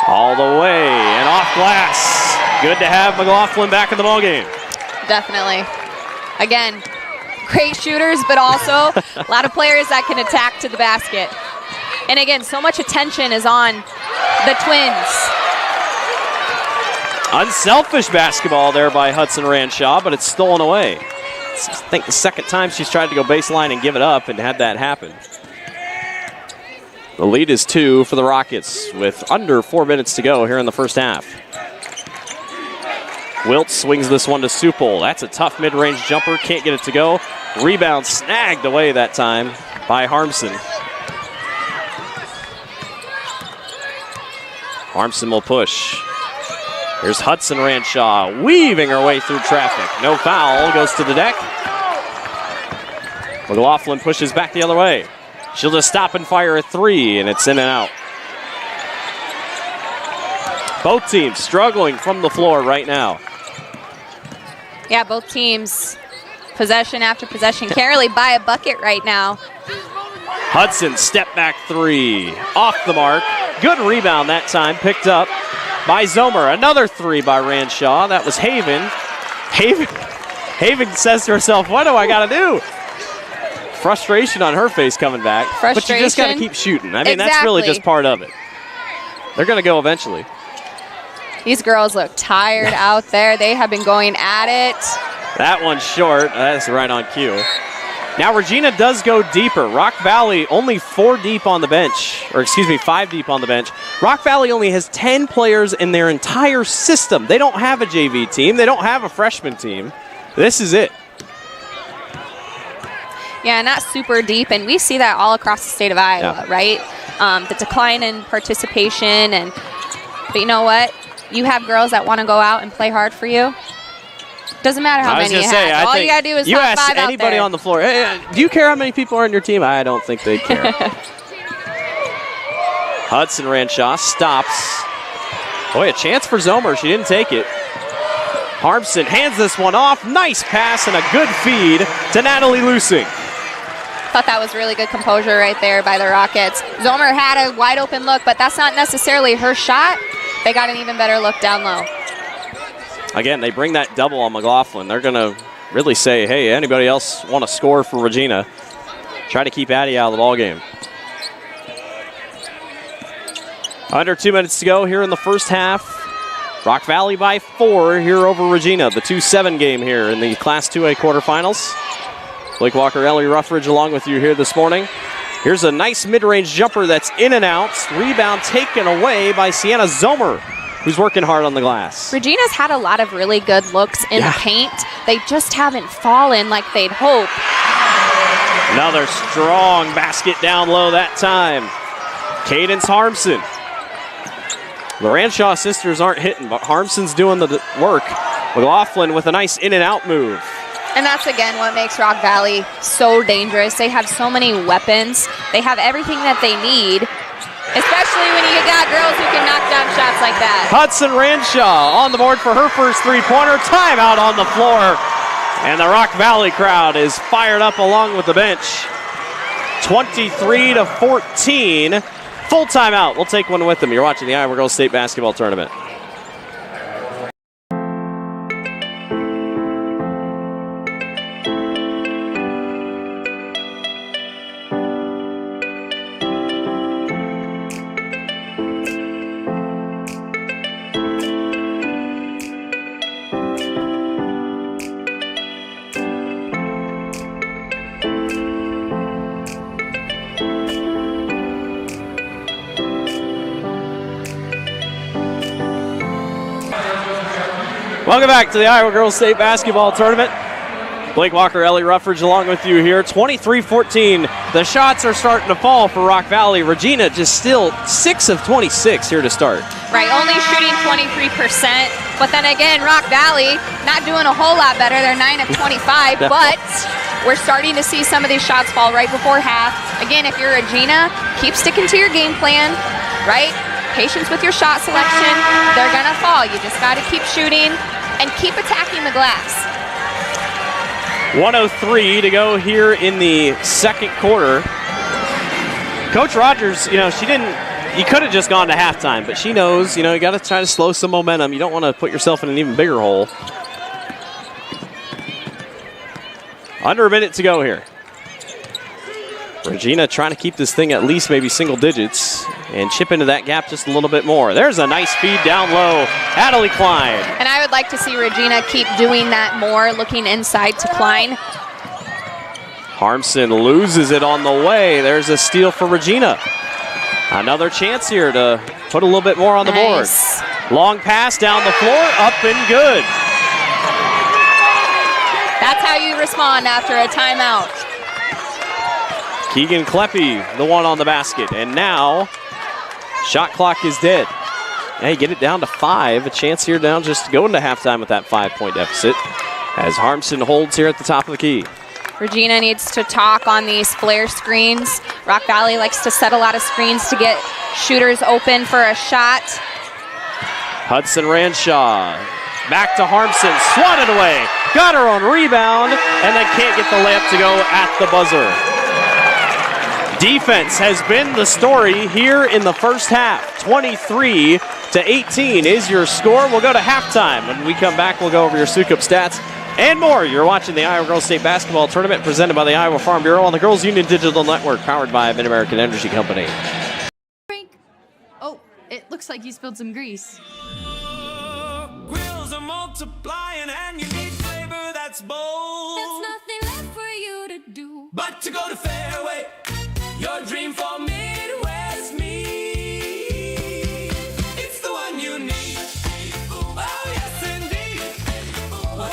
All the way and off glass. Good to have McLaughlin back in the ballgame. Definitely. Again, great shooters, but also a lot of players that can attack to the basket. And again, so much attention is on the Twins. Unselfish basketball there by Hudson Ranshaw, but it's stolen away. It's, I think the second time she's tried to go baseline and give it up and had that happen. The lead is 2 for the Rockets with under 4 minutes to go here in the first half. Wilt swings this one to Supel. That's a tough mid-range jumper. Can't get it to go. Rebound snagged away that time by Harmson. Harmson will push. Here's Hudson Ranshaw weaving her way through traffic. No foul. Goes to the deck. McLaughlin pushes back the other way. She'll just stop and fire a 3, and it's in and out. Both teams struggling from the floor right now. Yeah, both teams, possession after possession, can't really buy a bucket right now. Hudson, step back 3, off the mark. Good rebound that time, picked up by Zomer. Another 3 by Ranshaw. That was Haven. Haven says to herself, what do I got to do? frustration on her face coming back. But you just got to keep shooting. I mean, that's really just part of it. They're going to go eventually. These girls look tired out there. They have been going at it. That one's short. That's right on cue. Now Regina does go deeper. Rock Valley only 4 deep on the bench, or excuse me, 5 deep on the bench. Rock Valley only has 10 players in their entire system. They don't have a JV team. They don't have a freshman team. This is it. Yeah, not super deep, and we see that all across the state of Iowa, right? The decline in participation, but you know what? You have girls that want to go out and play hard for you. Doesn't matter how many you have. All you got to do is you top ask 5 out anybody there. on the floor, hey, do you care how many people are on your team? I don't think they care. Hudson Ranshaw stops. Boy, a chance for Zomer. She didn't take it. Harmson hands this one off. Nice pass and a good feed to Natalie Lusing. Thought that was really good composure right there by the Rockets. Zomer had a wide open look, but that's not necessarily her shot. They got an even better look down low. Again, they bring that double on McLaughlin. They're going to really say, hey, anybody else want to score for Regina? Try to keep Addie out of the ballgame. Under 2 minutes to go here in the first half. Rock Valley by 4 here over Regina. The 2-7 game here in the Class 2A quarterfinals. Blake Walker, Ellie Ruffridge along with you here this morning. Here's a nice mid-range jumper that's in and out. Rebound taken away by Sienna Zomer, who's working hard on the glass. Regina's had a lot of really good looks in the paint. They just haven't fallen like they'd hope. Another strong basket down low that time. Cadence Harmson. The Ranshaw sisters aren't hitting, but Harmson's doing the work. McLaughlin with a nice in and out move. And that's, again, what makes Rock Valley so dangerous. They have so many weapons. They have everything that they need, especially when you got girls who can knock down shots like that. Hudson Ranshaw on the board for her first three-pointer. Timeout on the floor. And the Rock Valley crowd is fired up along with the bench. 23-14. Full timeout. We'll take one with them. You're watching the Iowa Girls State Basketball Tournament. Welcome back to the Iowa Girls State Basketball Tournament. Blake Walker, Ellie Ruffridge along with you here. 23-14. The shots are starting to fall for Rock Valley. Regina just still 6 of 26 here to start. Right, only shooting 23%. But then again, Rock Valley not doing a whole lot better. They're 9 of 25. But we're starting to see some of these shots fall right before half. Again, if you're Regina, keep sticking to your game plan, right? Patience with your shot selection. They're going to fall. You just got to keep shooting and keep attacking the glass. 1:03 to go here in the second quarter. Coach Rogers, you could have just gone to halftime, but she knows, you got to try to slow some momentum. You don't want to put yourself in an even bigger hole. Under a minute to go here. Regina trying to keep this thing at least maybe single digits and chip into that gap just a little bit more. There's a nice feed down low. Adelie Klein. And I would like to see Regina keep doing that more, looking inside to Klein. Harmson loses it on the way. There's a steal for Regina. Another chance here to put a little bit more on the board. Long pass down the floor, up and good. That's how you respond after a timeout. Keegan Kleppe, the one on the basket. And now, shot clock is dead. Hey, get it down to 5. A chance here down just to go into halftime with that 5-point deficit as Harmson holds here at the top of the key. Regina needs to talk on these flare screens. Rock Valley likes to set a lot of screens to get shooters open for a shot. Hudson Ranshaw. Back to Harmson. Swatted away. Got her on rebound. And then can't get the layup to go at the buzzer. Defense has been the story here in the first half. 23-18 is your score. We'll go to halftime. When we come back, we'll go over your Sukup stats and more. You're watching the Iowa Girls State Basketball Tournament presented by the Iowa Farm Bureau on the Girls Union Digital Network, powered by Mid-American Energy Company. Oh, it looks like you spilled some grease. Grills are multiplying and you need flavor that's bold. There's nothing left for you to do but to go to Fairway, your dream for Midwest meat. It's the one you need. Oh, yes, indeed. Oh,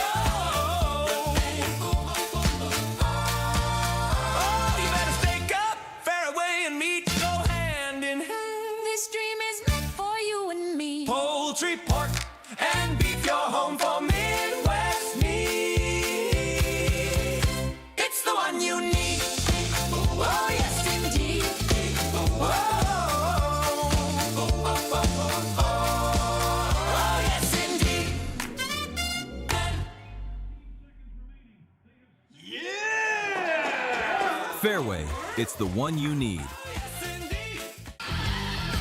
you better stake up. Fairway and meat go hand in hand. This dream is meant for you and me. Poultry, pork, and beef, your home for Midwest meat. It's the one you need. Oh, yes, indeed. Oh, yes, indeed. Fairway, it's the one you need.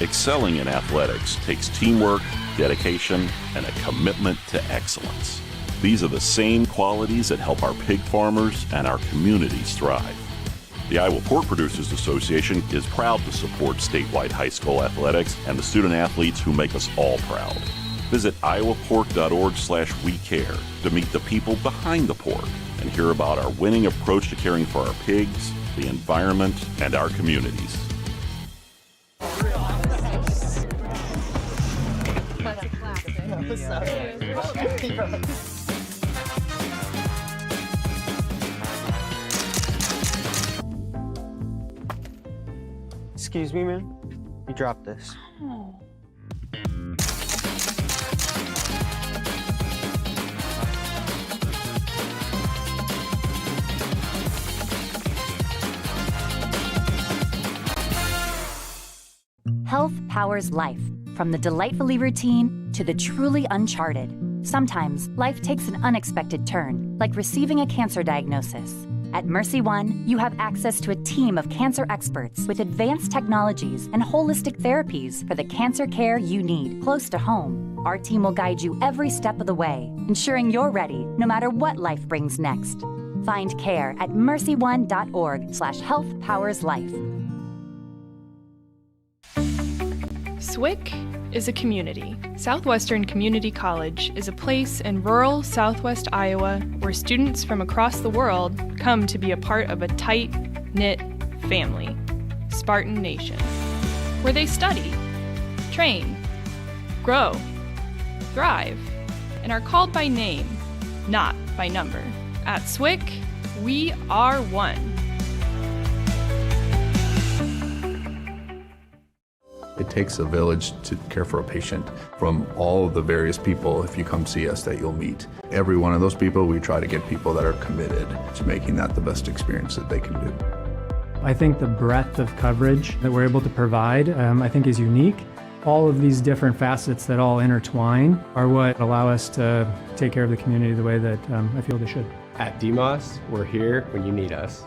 Excelling in athletics takes teamwork, dedication, and a commitment to excellence. These are the same qualities that help our pig farmers and our communities thrive. The Iowa Pork Producers Association is proud to support statewide high school athletics and the student athletes who make us all proud. Visit iowapork.org/wecare to meet the people behind the pork and hear about our winning approach to caring for our pigs, the environment, and our communities. Excuse me, man. You dropped this. Health powers life, from the delightfully routine to the truly uncharted. Sometimes life takes an unexpected turn, like receiving a cancer diagnosis. At Mercy One, you have access to a team of cancer experts with advanced technologies and holistic therapies for the cancer care you need close to home. Our team will guide you every step of the way, ensuring you're ready no matter what life brings next. Find care at mercyone.org/healthpowerslife. SWIC is a community. Southwestern Community College is a place in rural southwest Iowa where students from across the world come to be a part of a tight-knit family, Spartan Nation, where they study, train, grow, thrive, and are called by name, not by number. At SWIC, we are one. It takes a village to care for a patient. From all of the various people, if you come see us, that you'll meet. Every one of those people, we try to get people that are committed to making that the best experience that they can do. I think the breadth of coverage that we're able to provide, I think is unique. All of these different facets that all intertwine are what allow us to take care of the community the way that I feel they should. At DMOS, we're here when you need us.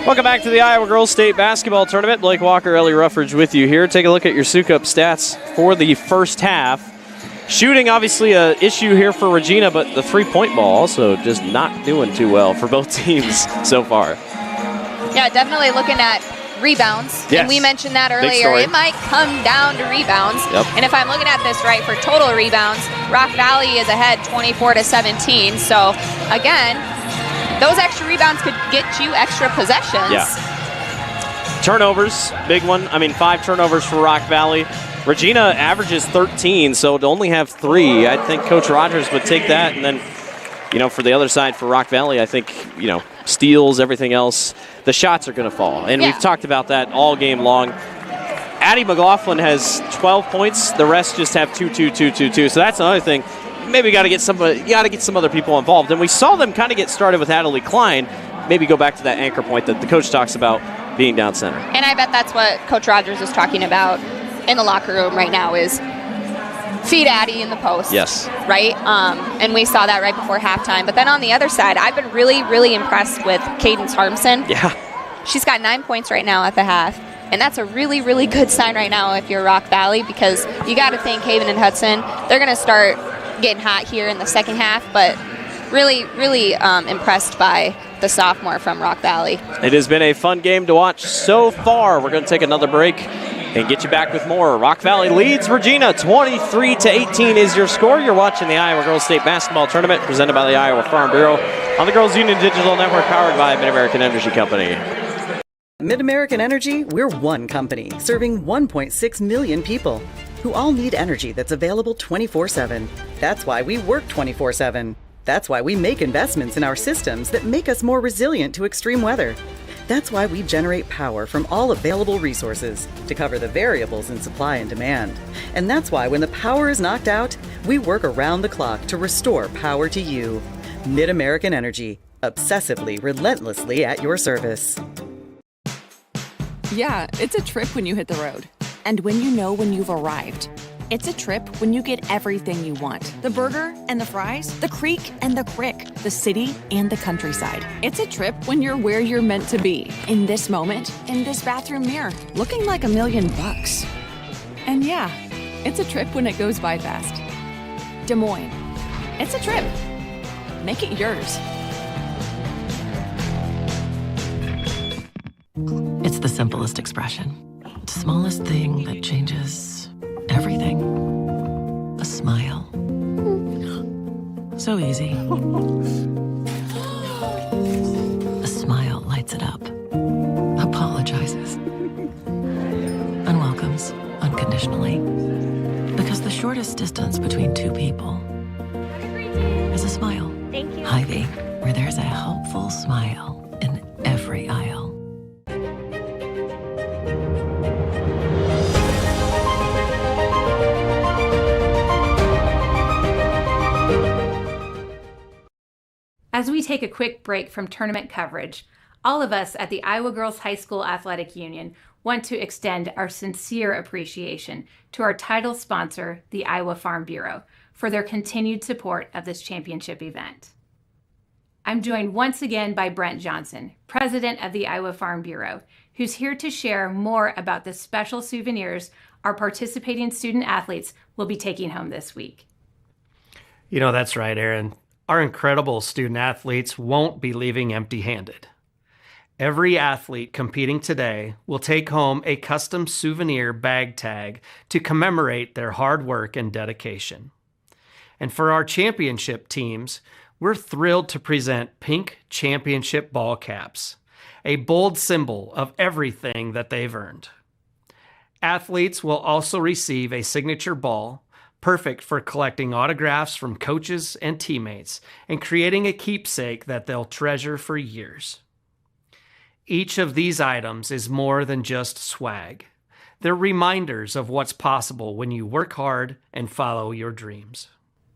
Welcome back to the Iowa Girls State Basketball Tournament. Blake Walker, Ellie Ruffridge with you here. Take a look at your Sukup stats for the first half. Shooting, obviously, an issue here for Regina, but the three-point ball also just not doing too well for both teams so far. Yeah, definitely looking at rebounds. Yes. And we mentioned that earlier. It might come down to rebounds. Yep. And if I'm looking at this right, for total rebounds, Rock Valley is ahead 24-17. So, again, those extra rebounds could get you extra possessions. Yeah. Turnovers, big one. 5 turnovers for Rock Valley. Regina averages 13, so to only have 3, I think Coach Rogers would take that. And then, for the other side for Rock Valley, I think, steals, everything else, the shots are going to fall. And we've talked about that all game long. Addie McLaughlin has 12 points. The rest just have 2, 2, 2, 2, 2. So that's another thing. Maybe got to get some other people involved. And we saw them kind of get started with Adelie Klein. Maybe go back to that anchor point that the coach talks about being down center. And I bet that's what Coach Rogers is talking about in the locker room right now is feed Addie in the post. Yes. Right? And we saw that right before halftime. But then on the other side, I've been really, really impressed with Cadence Harmson. Yeah. She's got 9 points right now at the half. And that's a really, really good sign right now if you're Rock Valley, because you got to think Haven and Hudson, they're going to start getting hot here in the second half. But really, really impressed by the sophomore from Rock Valley. It has been a fun game to watch so far. We're going to take another break and get you back with more. Rock Valley leads Regina 23-18 is your score. You're watching the Iowa Girls State Basketball Tournament presented by the Iowa Farm Bureau on the Girls Union Digital Network, powered by Mid-American Energy Company. Mid-American Energy, we're one company serving 1.6 million people who all need energy that's available 24/7. That's why we work 24/7. That's why we make investments in our systems that make us more resilient to extreme weather. That's why we generate power from all available resources to cover the variables in supply and demand. And that's why when the power is knocked out, we work around the clock to restore power to you. Mid-American Energy, obsessively, relentlessly at your service. Yeah, it's a trip when you hit the road. And when you know when you've arrived. It's a trip when you get everything you want. The burger and the fries, the creek and the crick, the city and the countryside. It's a trip when you're where you're meant to be. In this moment, in this bathroom mirror, looking like $1 million. And yeah, it's a trip when it goes by fast. Des Moines. It's a trip. Make it yours. It's the simplest expression. Smallest thing that changes everything. A smile. So easy. A smile lights it up. Apologizes. Unwelcomes unconditionally. Because the shortest distance between two people is a smile. Thank you. Hy-Vee, where there's a helpful smile in every aisle. As we take a quick break from tournament coverage, all of us at the Iowa Girls High School Athletic Union want to extend our sincere appreciation to our title sponsor, the Iowa Farm Bureau, for their continued support of this championship event. I'm joined once again by Brent Johnson, president of the Iowa Farm Bureau, who's here to share more about the special souvenirs our participating student athletes will be taking home this week. You know, that's right, Aaron. Our incredible student athletes won't be leaving empty-handed. Every athlete competing today will take home a custom souvenir bag tag to commemorate their hard work and dedication. And for our championship teams, we're thrilled to present pink championship ball caps, a bold symbol of everything that they've earned. Athletes will also receive a signature ball, perfect for collecting autographs from coaches and teammates and creating a keepsake that they'll treasure for years. Each of these items is more than just swag. They're reminders of what's possible when you work hard and follow your dreams.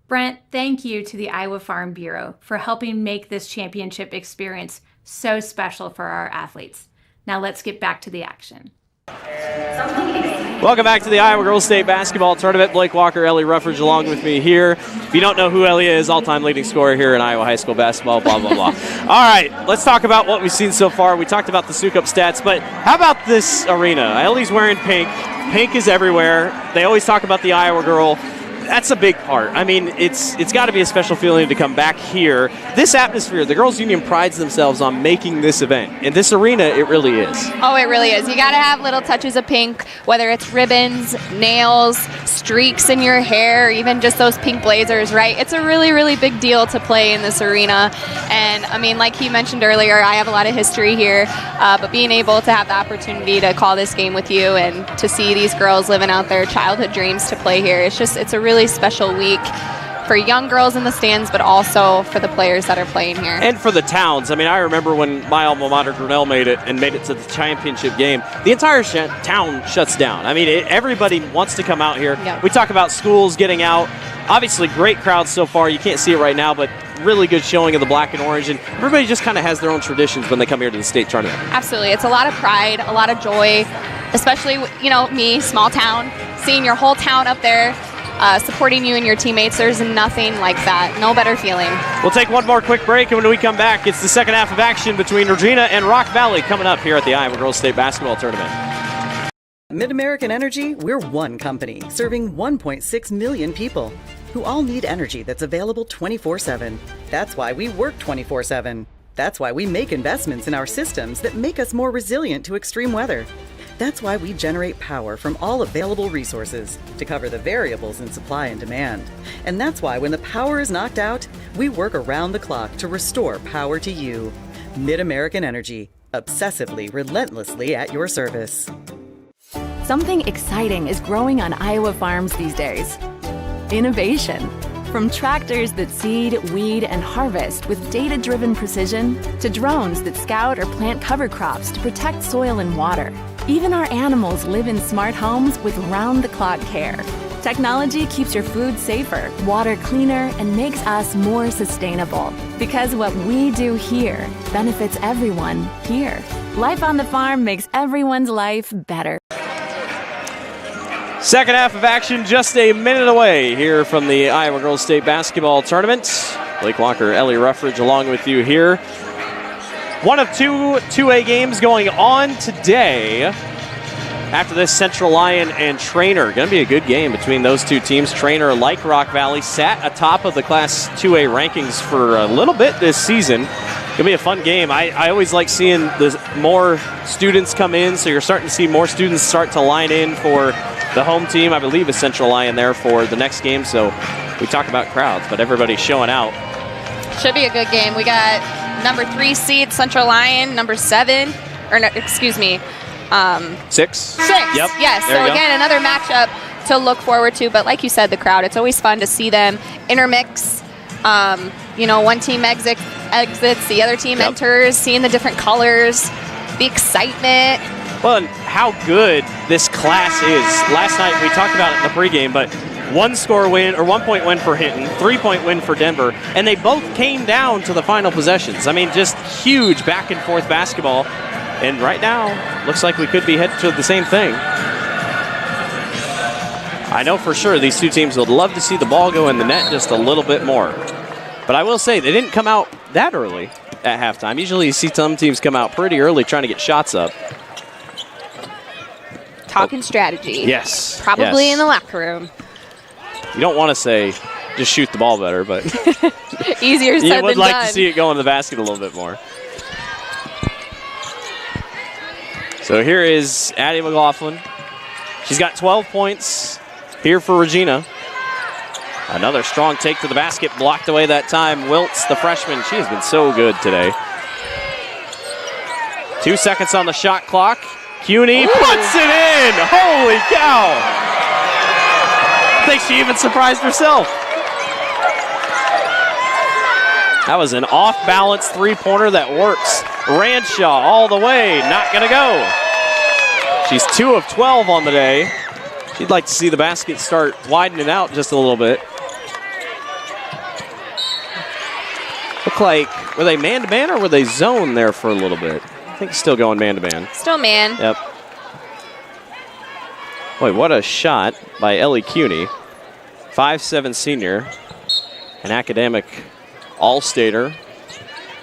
Brent, thank you to the Iowa Farm Bureau for helping make this championship experience so special for our athletes. Now let's get back to the action. Welcome back to the Iowa Girls State Basketball Tournament. Blake Walker, Ellie Ruffridge along with me here. If you don't know who Ellie is, all-time leading scorer here in Iowa high school basketball, blah, blah, blah. All right, let's talk about what we've seen so far. We talked about the Sukup stats, but how about this arena? Ellie's wearing pink. Pink is everywhere. They always talk about the Iowa girl. That's a big part. I mean, it's got to be a special feeling to come back here. This atmosphere, the Girls Union prides themselves on making this event. In this arena, it really is. Oh, it really is. You got to have little touches of pink, whether it's ribbons, nails, streaks in your hair, even just those pink blazers, right? It's a really, really big deal to play in this arena. And, I mean, like he mentioned earlier, I have a lot of history here, but being able to have the opportunity to call this game with you and to see these girls living out their childhood dreams to play here, it's a really special week for young girls in the stands, but also for the players that are playing here. And for the towns. I mean, I remember when my alma mater, Grinnell, made it to the championship game. The entire town shuts down. I mean, everybody wants to come out here. Yep. We talk about schools getting out. Obviously, great crowds so far. You can't see it right now, but really good showing of the black and orange. And everybody just kind of has their own traditions when they come here to the state tournament. Absolutely. It's a lot of pride, a lot of joy, especially, me, small town, seeing your whole town up there. Supporting you and your teammates. There's nothing like that. No better feeling. We'll take one more quick break, and when we come back, it's the second half of action between Regina and Rock Valley coming up here at the Iowa Girls State Basketball Tournament. Mid-American Energy, we're one company serving 1.6 million people who all need energy that's available 24/7. That's why we work 24/7. That's why we make investments in our systems that make us more resilient to extreme weather. That's why we generate power from all available resources to cover the variables in supply and demand. And that's why when the power is knocked out, we work around the clock to restore power to you. Mid-American Energy, obsessively, relentlessly at your service. Something exciting is growing on Iowa farms these days. Innovation. From tractors that seed, weed, and harvest with data-driven precision to drones that scout or plant cover crops to protect soil and water. Even our animals live in smart homes with round-the-clock care. Technology keeps your food safer, water cleaner, and makes us more sustainable. Because what we do here benefits everyone here. Life on the farm makes everyone's life better. Second half of action just a minute away here from the Iowa Girls State Basketball Tournament. Blake Walker, Ellie Ruffridge along with you here. One of two 2A games going on today. After this, Central Lyon and Trainer. Going to be a good game between those two teams. Trainer, like Rock Valley, sat atop of the Class 2A rankings for a little bit this season. Going to be a fun game. I always like seeing the more students come in, so you're starting to see more students start to line in for the home team. I believe is Central Lyon there for the next game, so we talk about crowds, but everybody's showing out. Should be a good game. We got number 3 seed Central Lyon, number 7, or no, excuse me. 6. 6. Yep. Yes. There So you go. again, another matchup to look forward to. But like you said, the crowd, it's always fun to see them intermix. One team exits, the other team enters, seeing the different colors, the excitement. Well, and how good this class is. Last night we talked about it in the pregame, but 1-point win for Hinton, 3-point win for Denver, and they both came down to the final possessions. I mean, just huge back and forth basketball. And right now, looks like we could be headed to the same thing. I know for sure these two teams would love to see the ball go in the net just a little bit more. But I will say, they didn't come out that early at halftime. Usually you see some teams come out pretty early trying to get shots up. Talking strategy. Yes. Probably yes. in the locker room. You don't want to say, just shoot the ball better, but easier said than done. You would like to see it go in the basket a little bit more. So here is Addie McLaughlin. She's got 12 points here for Regina. Another strong take to the basket, blocked away that time. Wiltz, the freshman, she has been so good today. 2 seconds on the shot clock. CUNY puts it in! Holy cow! I think she even surprised herself. That was an off-balance three-pointer that works. Ranshaw all the way, not gonna go. She's 2 of 12 on the day. She'd like to see the basket start widening out just a little bit. Look like, were they man-to-man or were they zone there for a little bit? I think still going man-to-man. Still man. Yep. Boy, what a shot by Ellie CUNY. 5'7" senior, an academic all-stater,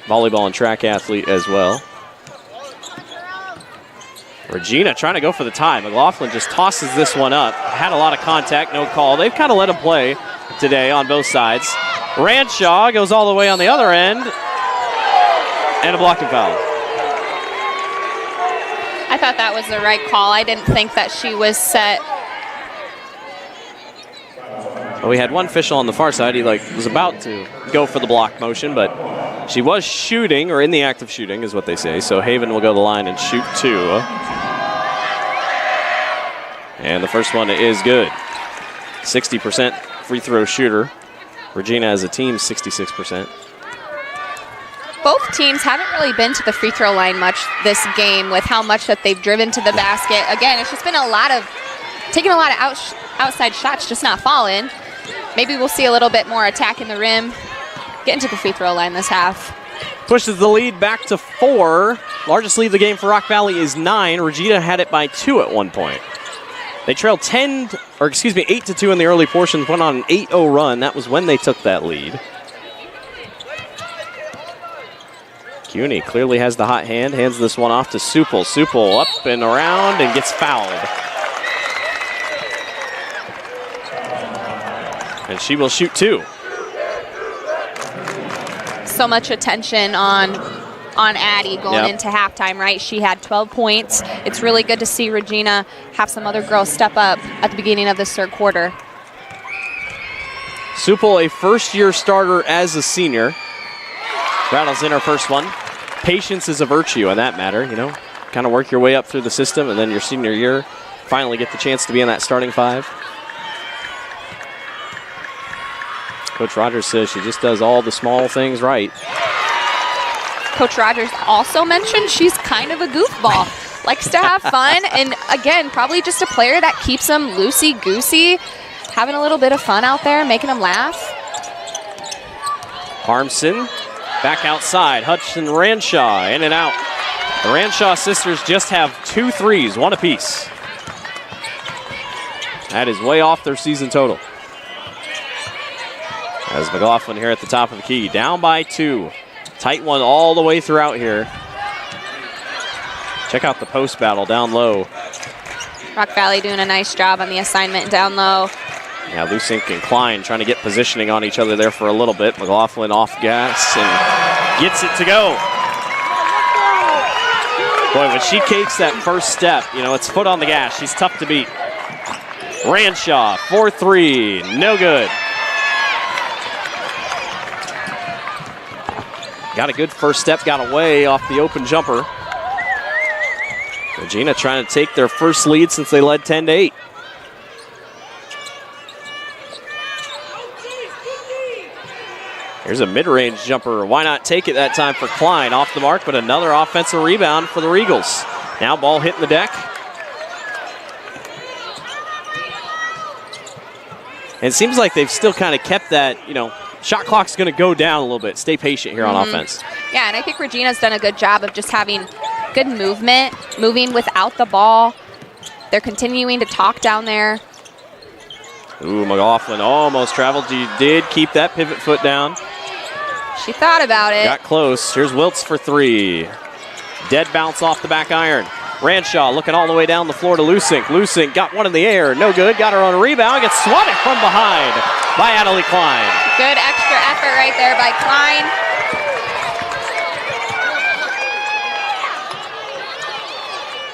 volleyball and track athlete as well. Regina trying to go for the tie. McLaughlin just tosses this one up. Had a lot of contact, no call. They've kind of let him play today on both sides. Ranshaw goes all the way on the other end. And a blocking foul. I thought that was the right call. I didn't think that she was set. Well, we had one official on the far side. He was about to go for the block motion, but she was shooting, or in the act of shooting is what they say. So Haven will go to the line and shoot 2. And the first one is good. 60% free throw shooter. Regina as a team, 66%. Both teams haven't really been to the free throw line much this game with how much that they've driven to the basket. Again, it's just been taking a lot of outside shots, just not falling. Maybe we'll see a little bit more attack in the rim, getting to the free throw line this half. Pushes the lead back to 4. Largest lead of the game for Rock Valley is 9. Regina had it by 2 at one point. They trailed 8-2 in the early portions, went on an 8-0 run. That was when they took that lead. CUNY clearly has the hot hand, hands this one off to Supel. Supel up and around and gets fouled. And she will shoot 2. So much attention on Addie going into halftime, right? She had 12 points. It's really good to see Regina have some other girls step up at the beginning of this third quarter. Supel, a first-year starter as a senior. Rattles in her first one. Patience is a virtue in that matter, you know. Kind of work your way up through the system, and then your senior year, finally get the chance to be in that starting 5. Coach Rogers says she just does all the small things right. Coach Rogers also mentioned she's kind of a goofball. Likes to have fun, and again, probably just a player that keeps them loosey-goosey, having a little bit of fun out there, making them laugh. Harmson back outside. Hutchinson Ranshaw in and out. The Ranshaw sisters just have 2 threes, 1 apiece. That is way off their season total. As McLaughlin here at the top of the key, down by 2. Tight one all the way throughout here. Check out the post battle down low. Rock Valley doing a nice job on the assignment down low. Yeah, Lusink and Klein trying to get positioning on each other there for a little bit. McLaughlin off gas and gets it to go. Boy, when she takes that first step, you know, it's foot on the gas. She's tough to beat. Ranshaw, 4-3, no good. Got a good first step, got away off the open jumper. Regina trying to take their first lead since they led 10-8. Here's a mid-range jumper. Why not take it that time for Klein? Off the mark, but another offensive rebound for the Regals. Now ball hitting the deck. And it seems like they've still kind of kept that, you know, shot clock's going to go down a little bit. Stay patient here on offense. Yeah, and I think Regina's done a good job of just having good movement, moving without the ball. They're continuing to talk down there. Ooh, McLaughlin almost traveled. She did keep that pivot foot down. She thought about it. Got close. Here's Wiltz for 3. Dead bounce off the back iron. Ranshaw looking all the way down the floor to Lusink. Lusink got one in the air. No good. Got her on a rebound. Gets swatted from behind by Adelie Klein. Good extra effort right there by Klein.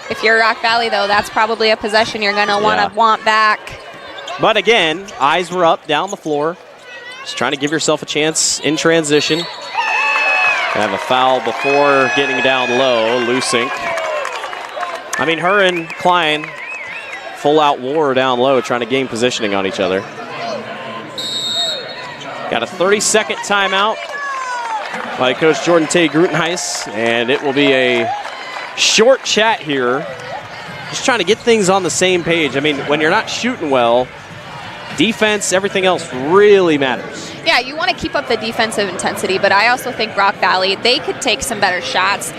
If you're Rock Valley, though, that's probably a possession you're going to want back. But again, eyes were up down the floor. Just trying to give yourself a chance in transition. Have a foul before getting down low. Lusink. I mean, her and Klein full out war down low, trying to gain positioning on each other. Got a 30-second timeout by Coach Jordan Tay Grutenhuis, and it will be a short chat here. Just trying to get things on the same page. I mean, when you're not shooting well, defense, everything else really matters. Yeah, you want to keep up the defensive intensity, but I also think Rock Valley, they could take some better shots,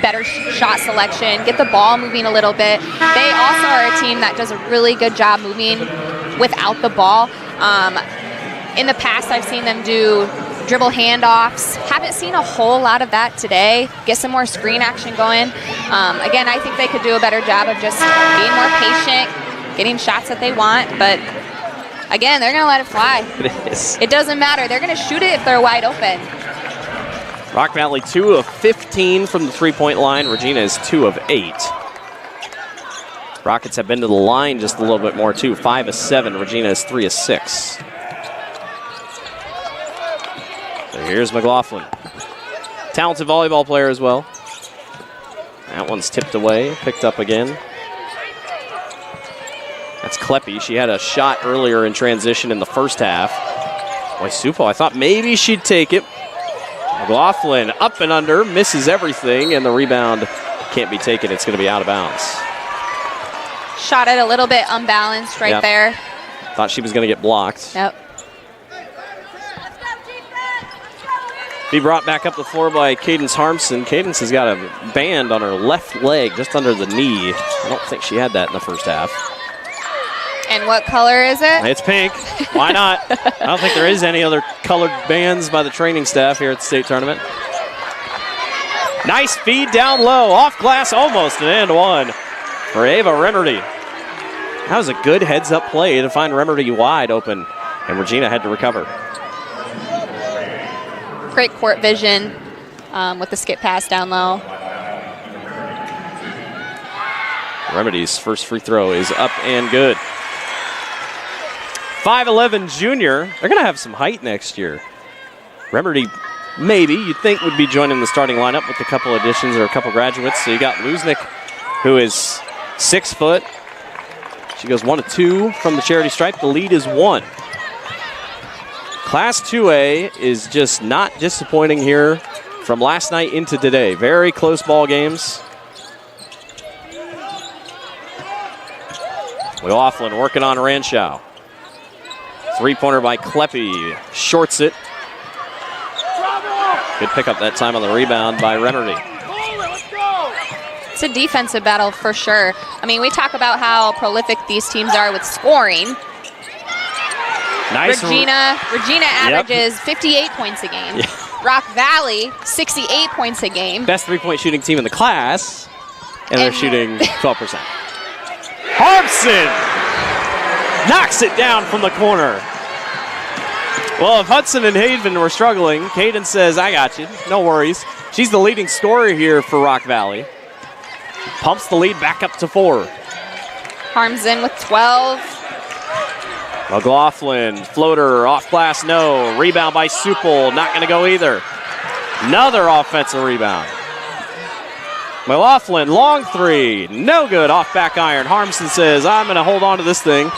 better shot selection, get the ball moving a little bit. They also are a team that does a really good job moving without the ball. In the past, I've seen them do dribble handoffs. Haven't seen a whole lot of that today. Get some more screen action going. Again, I think they could do a better job of just being more patient, getting shots that they want, but again, they're going to let it fly. It is. It doesn't matter. They're going to shoot it if they're wide open. Rock Valley 2 of 15 from the three-point line. Regina is 2 of 8. Rockets have been to the line just a little bit more too. 5 of 7. Regina is 3 of 6. So here's McLaughlin. Talented volleyball player as well. That one's tipped away, picked up again. That's Kleppe. She had a shot earlier in transition in the first half. Supel, I thought maybe she'd take it. McLaughlin up and under, misses everything, and the rebound can't be taken. It's going to be out of bounds. Shot it a little bit unbalanced right there. Thought she was going to get blocked. Yep. Be brought back up the floor by Cadence Harmson. Cadence has got a band on her left leg, just under the knee. I don't think she had that in the first half. And what color is it? It's pink. Why not? I don't think there is any other colored bands by the training staff here at the state tournament. Nice feed down low. Off glass, almost an and one for Ava Remerdy. That was a good heads-up play to find Remerdy wide open, and Regina had to recover. Great court vision with the skip pass down low. Remedy's first free throw is up and good. 5'11" junior. They're going to have some height next year. Remedy, maybe, you'd think would be joining the starting lineup with a couple additions or a couple graduates. So you got Luznik, who is 6 foot. She goes 1 of 2 from the charity stripe. The lead is 1. Class 2A is just not disappointing here from last night into today. Very close ball games. McLaughlin working on Ranshaw. Three-pointer by Kleppe. Shorts it. Good pickup that time on the rebound by Remerdy. It's a defensive battle for sure. I mean, we talk about how prolific these teams are with scoring. Nice. Regina averages 58 points a game. Yeah. Rock Valley, 68 points a game. Best three-point shooting team in the class, and they're shooting 12%. Harmson knocks it down from the corner. Well, if Hudson and Haven were struggling, Caden says, I got you, no worries. She's the leading scorer here for Rock Valley. Pumps the lead back up to 4. Harmson with 12. McLaughlin, floater, off glass, no. Rebound by Supel, not going to go either. Another offensive rebound. McLaughlin, long three, no good, off back iron. Harmson says, I'm going to hold on to this thing.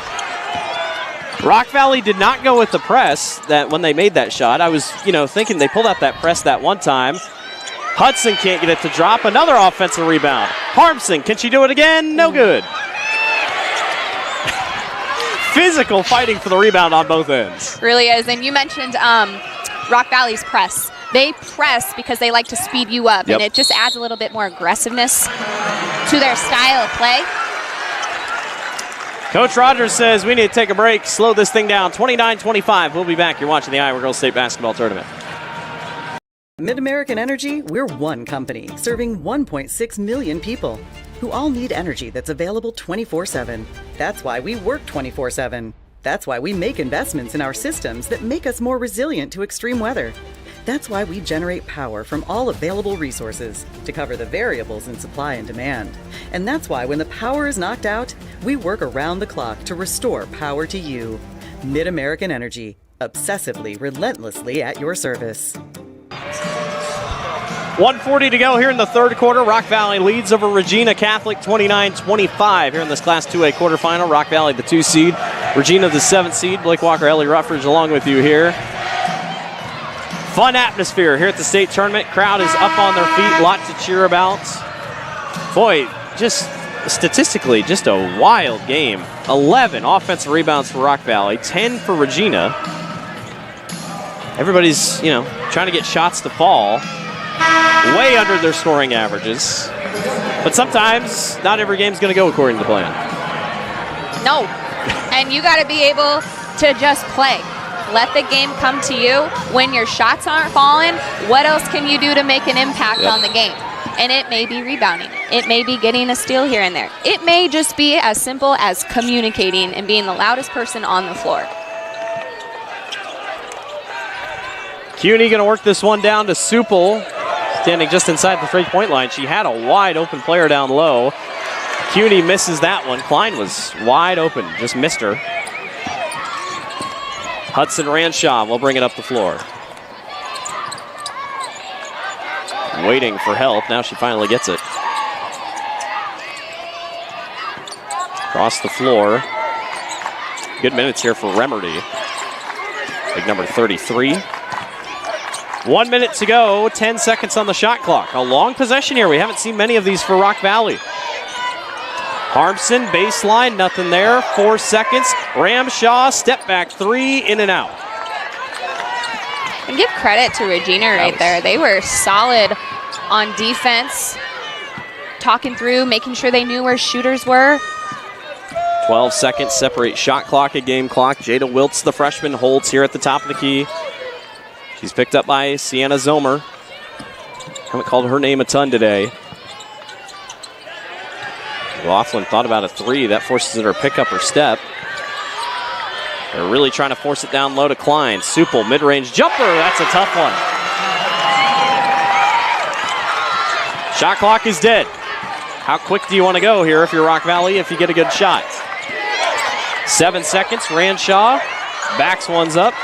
Rock Valley did not go with the press that when they made that shot. I was, thinking they pulled out that press that one time. Hudson can't get it to drop. Another offensive rebound. Harmson, can she do it again? No good. Physical fighting for the rebound on both ends. Really is. And you mentioned Rock Valley's press. They press because they like to speed you up, and it just adds a little bit more aggressiveness to their style of play. Coach Rogers says we need to take a break, slow this thing down. 29-25. We'll be back. You're watching the Iowa Girls State Basketball Tournament. Mid-American Energy, we're one company serving 1.6 million people who all need energy that's available 24/7. That's why we work 24/7. That's why we make investments in our systems that make us more resilient to extreme weather. That's why we generate power from all available resources to cover the variables in supply and demand. And that's why when the power is knocked out, we work around the clock to restore power to you. Mid-American Energy, obsessively, relentlessly at your service. 1:40 to go here in the third quarter. Rock Valley leads over Regina Catholic 29-25 here in this Class 2A quarterfinal. Rock Valley the 2 seed, Regina the 7th seed. Blake Walker, Ellie Ruffridge along with you here. Fun atmosphere here at the state tournament. Crowd is up on their feet, lots to cheer about. Boy, just statistically, just a wild game. 11 offensive rebounds for Rock Valley, 10 for Regina. Everybody's, trying to get shots to fall. Way under their scoring averages. But sometimes, not every game's going to go according to plan. No. And you got to be able to just play. Let the game come to you. When your shots aren't falling, what else can you do to make an impact on the game? And it may be rebounding. It may be getting a steal here and there. It may just be as simple as communicating and being the loudest person on the floor. CUNY going to work this one down to Supel, standing just inside the three-point line. She had a wide open player down low. CUNY misses that one. Klein was wide open, just missed her. Hudson Ranshaw will bring it up the floor. Waiting for help. Now she finally gets it. Across the floor. Good minutes here for Remerdy. Big number 33. 1 minute to go, 10 seconds on the shot clock. A long possession here. We haven't seen many of these for Rock Valley. Harmson, baseline, nothing there. 4 seconds. Ramshaw, step back three, in and out. And give credit to Regina right there. They were solid on defense, talking through, making sure they knew where shooters were. 12 seconds separate shot clock and game clock. Jada Wiltz, the freshman, holds here at the top of the key. She's picked up by Sienna Zomer. Haven't called her name a ton today. Laughlin thought about a three. That forces her to pick up her step. They're really trying to force it down low to Klein. Supel, mid-range jumper. That's a tough one. Shot clock is dead. How quick do you want to go here if you're Rock Valley if you get a good shot? 7 seconds. Ranshaw backs ones up.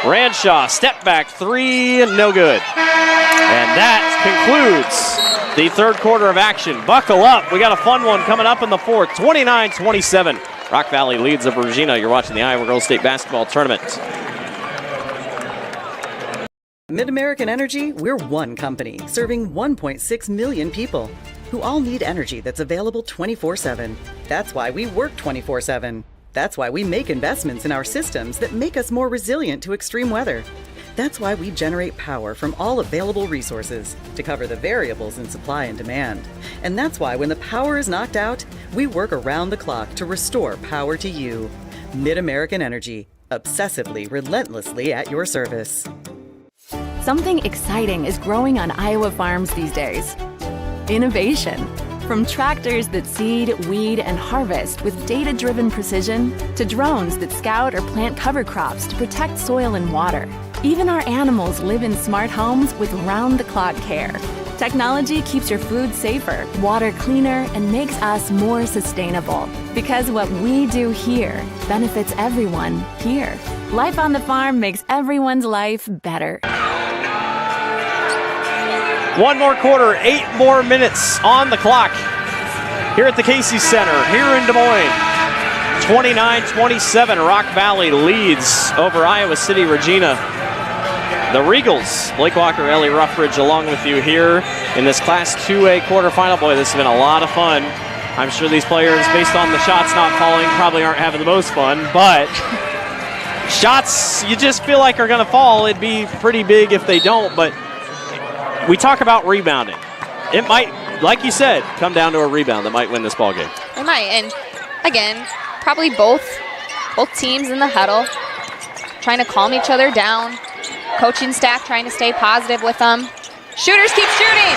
Ranshaw, step back three, no good. And that concludes the third quarter of action. Buckle up. We got a fun one coming up in the fourth. 29-27. Rock Valley leads over Regina. You're watching the Iowa Girls State Basketball Tournament. Mid-American Energy, we're one company serving 1.6 million people who all need energy that's available 24/7. That's why we work 24/7. That's why we make investments in our systems that make us more resilient to extreme weather. That's why we generate power from all available resources to cover the variables in supply and demand. And that's why when the power is knocked out, we work around the clock to restore power to you. Mid-American Energy, obsessively, relentlessly at your service. Something exciting is growing on Iowa farms these days. Innovation. From tractors that seed, weed, and harvest with data-driven precision to drones that scout or plant cover crops to protect soil and water. Even our animals live in smart homes with round-the-clock care. Technology keeps your food safer, water cleaner, and makes us more sustainable. Because what we do here benefits everyone here. Life on the farm makes everyone's life better. One more quarter, 8 more minutes on the clock here at the Casey Center, here in Des Moines. 29-27, Rock Valley leads over Iowa City, Regina. The Regals, Blake Walker, Ellie Ruffridge, along with you here in this Class 2A quarterfinal. Boy, this has been a lot of fun. I'm sure these players, based on the shots not falling, probably aren't having the most fun, but shots you just feel like are going to fall. It'd be pretty big if they don't, but we talk about rebounding. It might, like you said, come down to a rebound that might win this ball game. It might, and again, probably both teams in the huddle trying to calm each other down. Coaching staff trying to stay positive with them. Shooters keep shooting.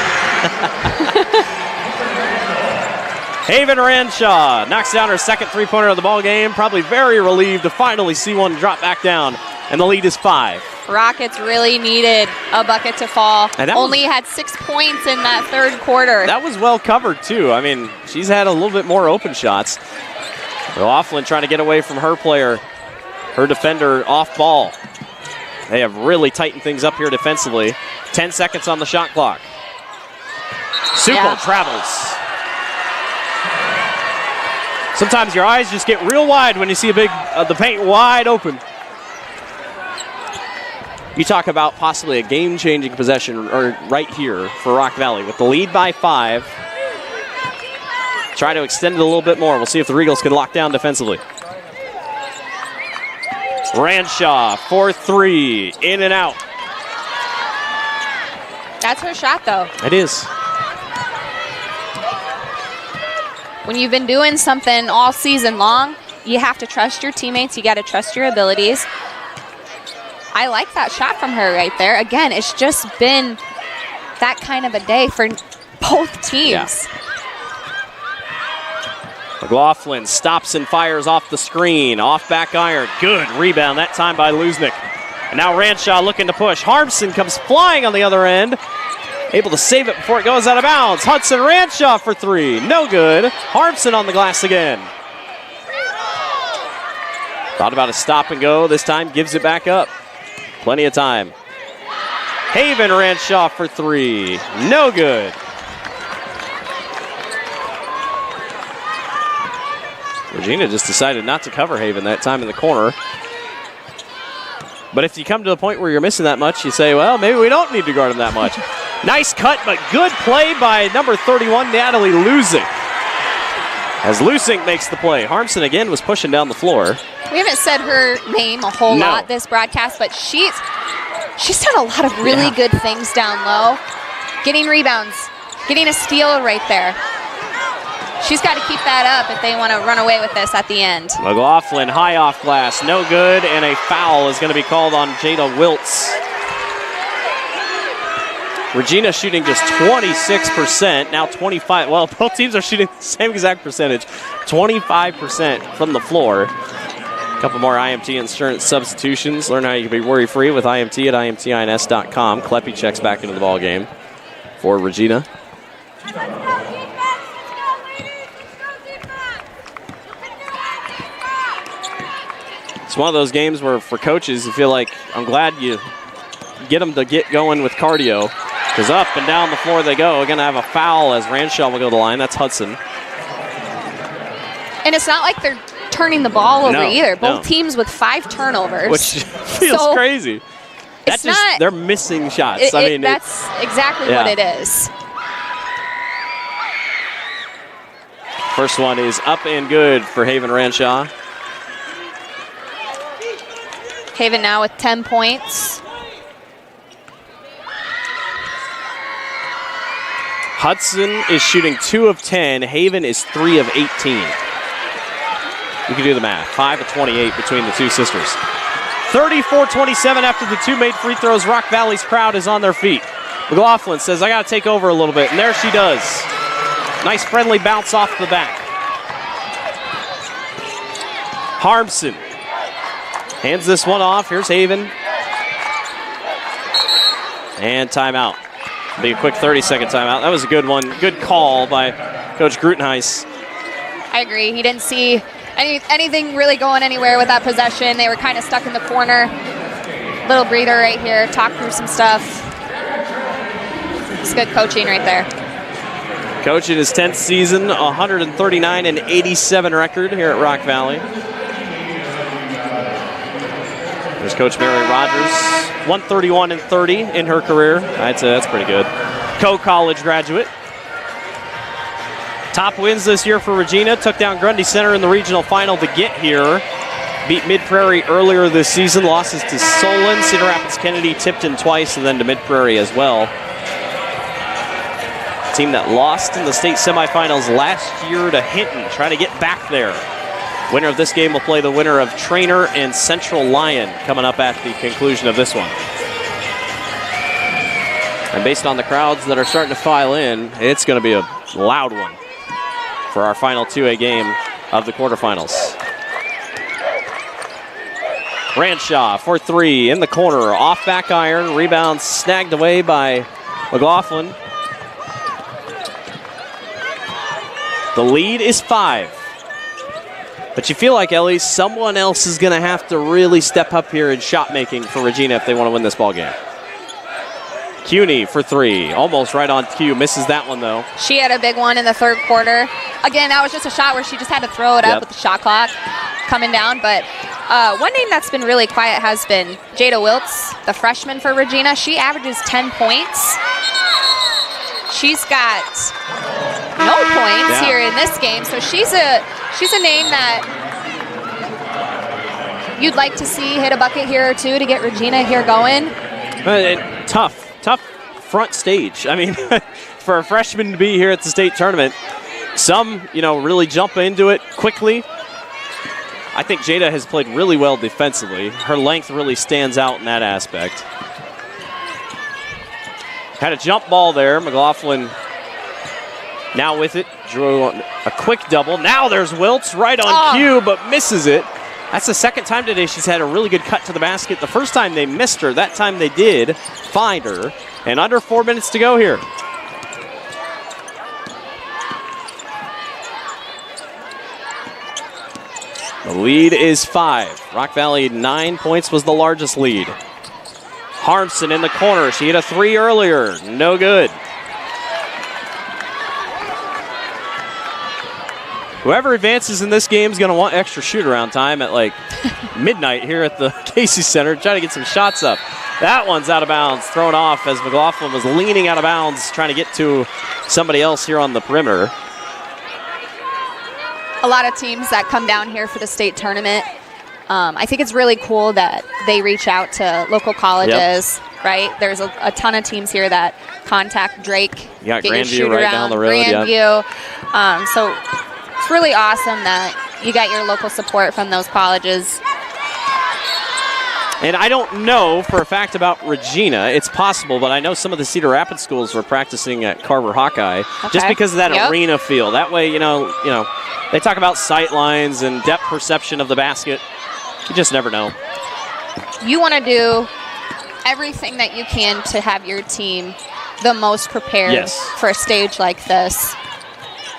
Haven Ranshaw knocks down her second three-pointer of the ball game. Probably very relieved to finally see one drop back down, and the lead is 5. Rockets really needed a bucket to fall. And only had 6 points in that third quarter. That was well covered, too. I mean, she's had a little bit more open shots. Laughlin trying to get away from her player, her defender off ball. They have really tightened things up here defensively. 10 seconds on the shot clock. Supel travels. Sometimes your eyes just get real wide when you see the paint wide open. You talk about possibly a game-changing possession right here for Rock Valley with the lead by 5. Try to extend it a little bit more. We'll see if the Regals can lock down defensively. Ranshaw for 3, in and out. That's her shot, though. It is. When you've been doing something all season long, you have to trust your teammates. You got to trust your abilities. I like that shot from her right there. Again, it's just been that kind of a day for both teams. Yeah. McLaughlin stops and fires off the screen. Off back iron. Good rebound that time by Luznik. And now Ranshaw looking to push. Harmson comes flying on the other end. Able to save it before it goes out of bounds. Hudson Ranshaw for 3. No good. Harmson on the glass again. Thought about a stop and go. This time gives it back up. Plenty of time. Haven Ranshaw for 3. No good. Regina just decided not to cover Haven that time in the corner. But if you come to the point where you're missing that much, you say, well, maybe we don't need to guard him that much. Nice cut, but good play by number 31, Natalie Lusing. As Lusing makes the play. Harmson again was pushing down the floor. We haven't said her name a whole lot this broadcast, but she's done a lot of really good things down low. Getting rebounds, getting a steal right there. She's got to keep that up if they want to run away with this at the end. McLaughlin high off glass, no good, and a foul is going to be called on Jada Wiltz. Regina shooting just 26%, now 25. Well, both teams are shooting the same exact percentage, 25% from the floor. A couple more IMT insurance substitutions. Learn how you can be worry-free with IMT at IMTINS.com. Kleppy checks back into the ball game for Regina. It's one of those games where for coaches you feel like I'm glad you get them to get going with cardio, because up and down the floor they go. We're going to have a foul as Ranshaw will go to the line. That's Hudson. And it's not like they're turning the ball over either. Both teams with 5 turnovers. Which feels crazy. That's just, they're missing shots. That's exactly what it is. First one is up and good for Haven Ranshaw. Haven now with 10 points. Hudson is shooting 2 of 10. Haven is 3 of 18. You can do the math. 5 of 28 between the two sisters. 34-27 after the 2 made free throws. Rock Valley's crowd is on their feet. McLaughlin says, I got to take over a little bit. And there she does. Nice friendly bounce off the back. Harmson hands this one off. Here's Haven. And timeout. Be a quick 30-second timeout. That was a good one. Good call by Coach Grutenhuis. I agree. He didn't see anything really going anywhere with that possession. They were kind of stuck in the corner. Little breather right here. Talk through some stuff. It's good coaching right there. Coach in his 10th season, 139-87 record here at Rock Valley. There's Coach Mary Rogers, 131-30 in her career. I'd say that's pretty good. Co-college graduate. Top wins this year for Regina. Took down Grundy Center in the regional final to get here. Beat Mid-Prairie earlier this season. Losses to Solon, Cedar Rapids, Kennedy, Tipton twice, and then to Mid-Prairie as well. Team that lost in the state semifinals last year to Hinton. Try to get back there. Winner of this game will play the winner of Trainer and Central Lyon coming up at the conclusion of this one. And based on the crowds that are starting to file in, it's going to be a loud one for our final 2A game of the quarterfinals. Ranshaw for 3 in the corner, off back iron, rebound snagged away by McLaughlin. The lead is 5. But you feel like, Ellie, someone else is going to have to really step up here in shot making for Regina if they want to win this ball game. Cuny for 3, almost right on cue, misses that one though. She had a big one in the third quarter. Again, that was just a shot where she just had to throw it up with the shot clock coming down. But one name that's been really quiet has been Jada Wiltz, the freshman for Regina. She averages 10 points. She's got no points here in this game, so she's a name that you'd like to see hit a bucket here or two to get Regina here going. Tough front stage. I mean, for a freshman to be here at the state tournament, some, really jump into it quickly. I think Jada has played really well defensively. Her length really stands out in that aspect. Had a jump ball there. McLaughlin now with it. Drew a quick double. Now there's Wiltz right on cue, but misses it. That's the second time today she's had a really good cut to the basket. The first time they missed her. That time they did find her. And under 4 minutes to go here. The lead is 5. Rock Valley 9 points was the largest lead. Harmson in the corner. She hit a 3 earlier. No good. Whoever advances in this game is going to want extra shoot-around time at like midnight here at the Casey Center. Trying to get some shots up. That one's out of bounds, thrown off as McLaughlin was leaning out of bounds, trying to get to somebody else here on the perimeter. A lot of teams that come down here for the state tournament, I think it's really cool that they reach out to local colleges, right? There's a ton of teams here that contact Drake. You got get your Grandview shoot right around, down the road. Grandview. So it's really awesome that you got your local support from those colleges. And I don't know for a fact about Regina. It's possible, but I know some of the Cedar Rapids schools were practicing at Carver Hawkeye just because of that arena feel. That way, you know, they talk about sight lines and depth perception of the basket. You just never know. You want to do everything that you can to have your team the most prepared for a stage like this.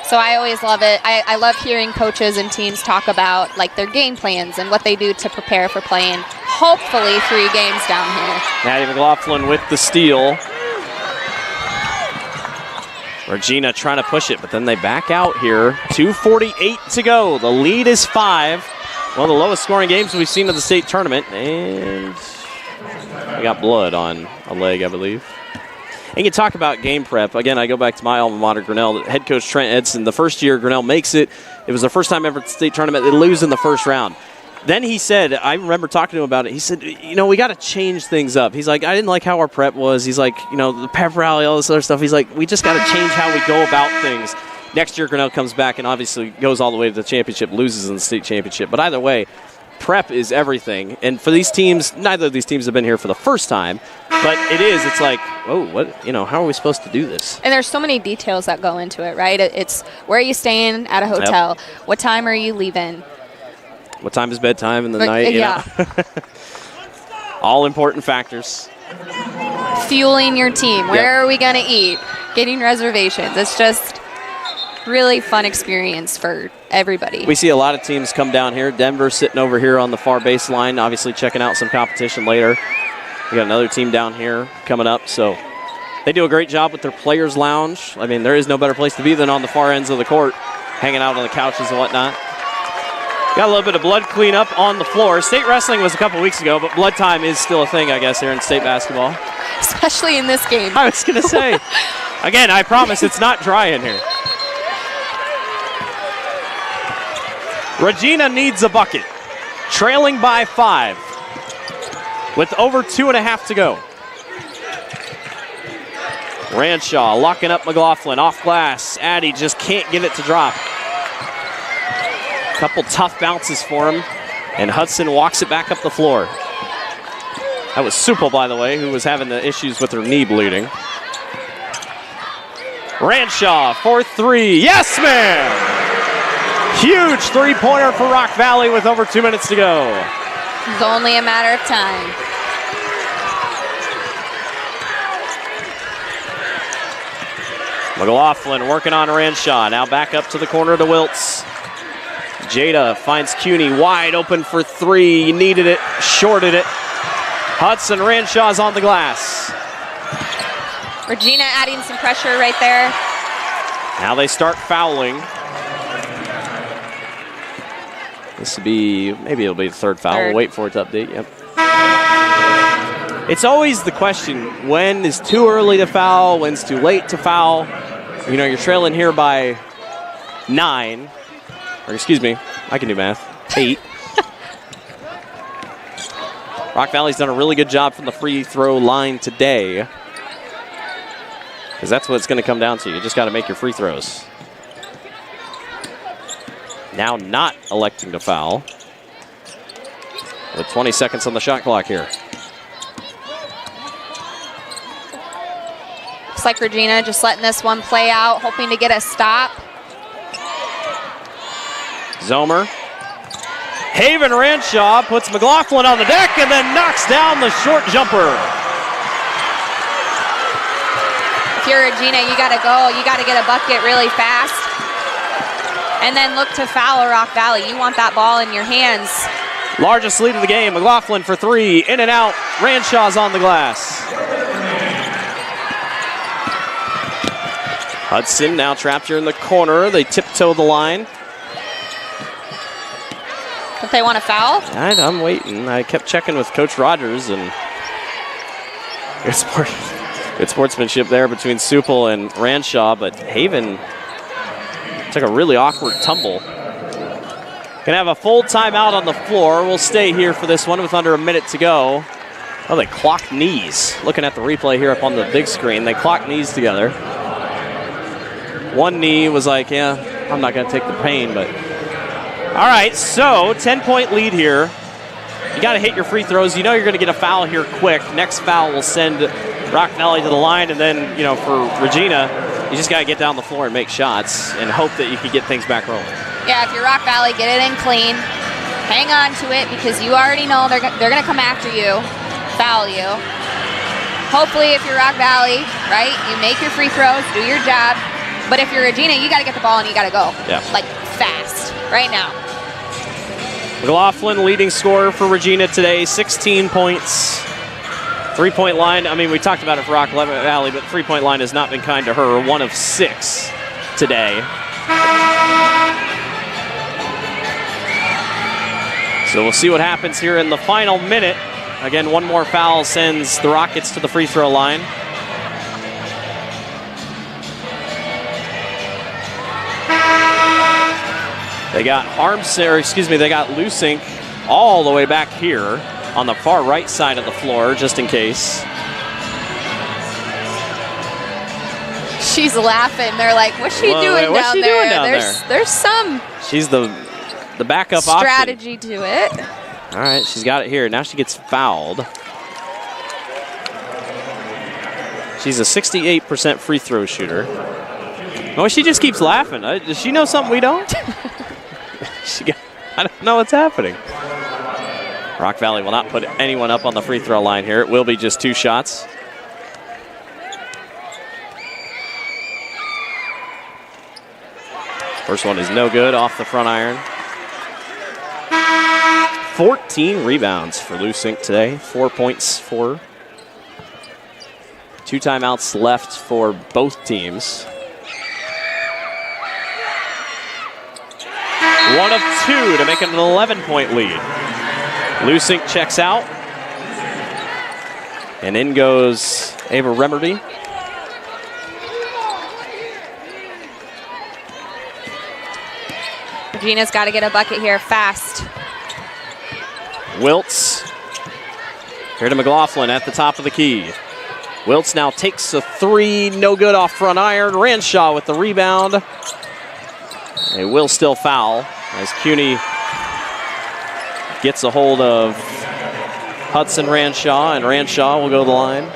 So I always love it. I love hearing coaches and teams talk about like their game plans and what they do to prepare for playing hopefully 3 games down here. Maddie McLaughlin with the steal. Regina trying to push it, but then they back out here. 2:48 to go. The lead is 5. One of the lowest scoring games we've seen in the state tournament. And we got blood on a leg, I believe. And you talk about game prep. Again, I go back to my alma mater, Grinnell. Head coach Trent Edson, the first year Grinnell makes it, it was their first time ever at the state tournament. They lose in the first round. Then he said, I remember talking to him about it, he said, we got to change things up. He's like, I didn't like how our prep was. He's like, the pep rally, all this other stuff. He's like, we just got to change how we go about things. Next year, Grinnell comes back and obviously goes all the way to the championship, loses in the state championship. But either way, prep is everything. And for these teams, neither of these teams have been here for the first time, but it's like, oh, what, how are we supposed to do this? And there's so many details that go into it, right? It's where are you staying at a hotel? Yep. What time are you leaving? What time is bedtime in the night? Yeah. All important factors. Fueling your team. Where are we going to eat? Getting reservations. It's just really fun experience for everybody. We see a lot of teams come down here. Denver sitting over here on the far baseline, obviously checking out some competition later. We got another team down here coming up, so they do a great job with their players' lounge. I mean, there is no better place to be than on the far ends of the court, hanging out on the couches and whatnot. Got a little bit of blood cleanup on the floor. State wrestling was a couple weeks ago, but blood time is still a thing, I guess, here in state basketball. Especially in this game. I was going to say, again, I promise it's not dry in here. Regina needs a bucket, trailing by 5 with over 2.5 to go. Ranshaw locking up McLaughlin off glass. Addy just can't get it to drop. Couple tough bounces for him, and Hudson walks it back up the floor. That was Supple, by the way, who was having the issues with her knee bleeding. Ranshaw for 3. Yes, ma'am! Huge three-pointer for Rock Valley with over 2 minutes to go. It's only a matter of time. McLaughlin working on Ranshaw. Now back up to the corner to Wiltz. Jada finds Cuny wide open for 3. Needed it, shorted it. Hudson Ranshaw's on the glass. Regina adding some pressure right there. Now they start fouling. This will be, maybe it'll be the third foul. We'll wait for it to update. Yep. It's always the question, when is too early to foul, when's too late to foul? You're trailing here by 9. Or excuse me, I can do math. 8. Rock Valley's done a really good job from the free throw line today. Because that's what it's going to come down to. You just got to make your free throws. Now not electing to foul. With 20 seconds on the shot clock here. Looks like Regina just letting this one play out, hoping to get a stop. Zomer. Haven Ranshaw puts McLaughlin on the deck and then knocks down the short jumper. If you're Regina, you got to go. You got to get a bucket really fast. And then look to foul Rock Valley. You want that ball in your hands. Largest lead of the game. McLaughlin for 3. In and out. Ranshaw's on the glass. Hudson now trapped here in the corner. They tiptoe the line. Don't they want to foul? I'm waiting. I kept checking with Coach Rogers, and good sportsmanship there between Supple and Ranshaw, but Haven took a really awkward tumble. Gonna have a full timeout on the floor. We'll stay here for this one with under a minute to go. Oh, they clocked knees. Looking at the replay here up on the big screen, they clocked knees together. One knee was like, yeah, I'm not gonna take the pain, but. All right, so 10-point lead here. You gotta hit your free throws. You know you're gonna get a foul here quick. Next foul will send Rock Valley to the line, and then, for Regina, you just gotta get down the floor and make shots and hope that you can get things back rolling. Yeah, if you're Rock Valley, get it in clean. Hang on to it because you already know they're going to come after you, foul you. Hopefully, if you're Rock Valley, right, you make your free throws, do your job. But if you're Regina, you got to get the ball and you got to go. Yeah. Like, fast, right now. McLaughlin, leading scorer for Regina today, 16 points. Three-point line, we talked about it for Rock Valley, but three-point line has not been kind to her. 1 of 6 today. So we'll see what happens here in the final minute. Again, one more foul sends the Rockets to the free throw line. They got they got Lusink all the way back here on the far right side of the floor, just in case. She's laughing. They're like, what's she doing what's down she there? Doing down there? There's some She's the backup strategy option. to it. All right, she's got it here. Now she gets fouled. She's a 68% free throw shooter. Oh, she just keeps laughing. Does she know something we don't? I don't know what's happening. Rock Valley will not put anyone up on the free throw line here. It will be just 2 shots. First one is no good, off the front iron. 14 rebounds for Lusink today. 4 points for her. 2 timeouts left for both teams. 1 of 2 to make it an 11-point lead. Lusink checks out. And in goes Ava Remerdy. Regina's got to get a bucket here fast. Wiltz. Here to McLaughlin at the top of the key. Wiltz now takes a 3, no good off front iron. Ranshaw with the rebound. They will still foul as CUNY gets a hold of Hudson Ranshaw, and Ranshaw will go to the line.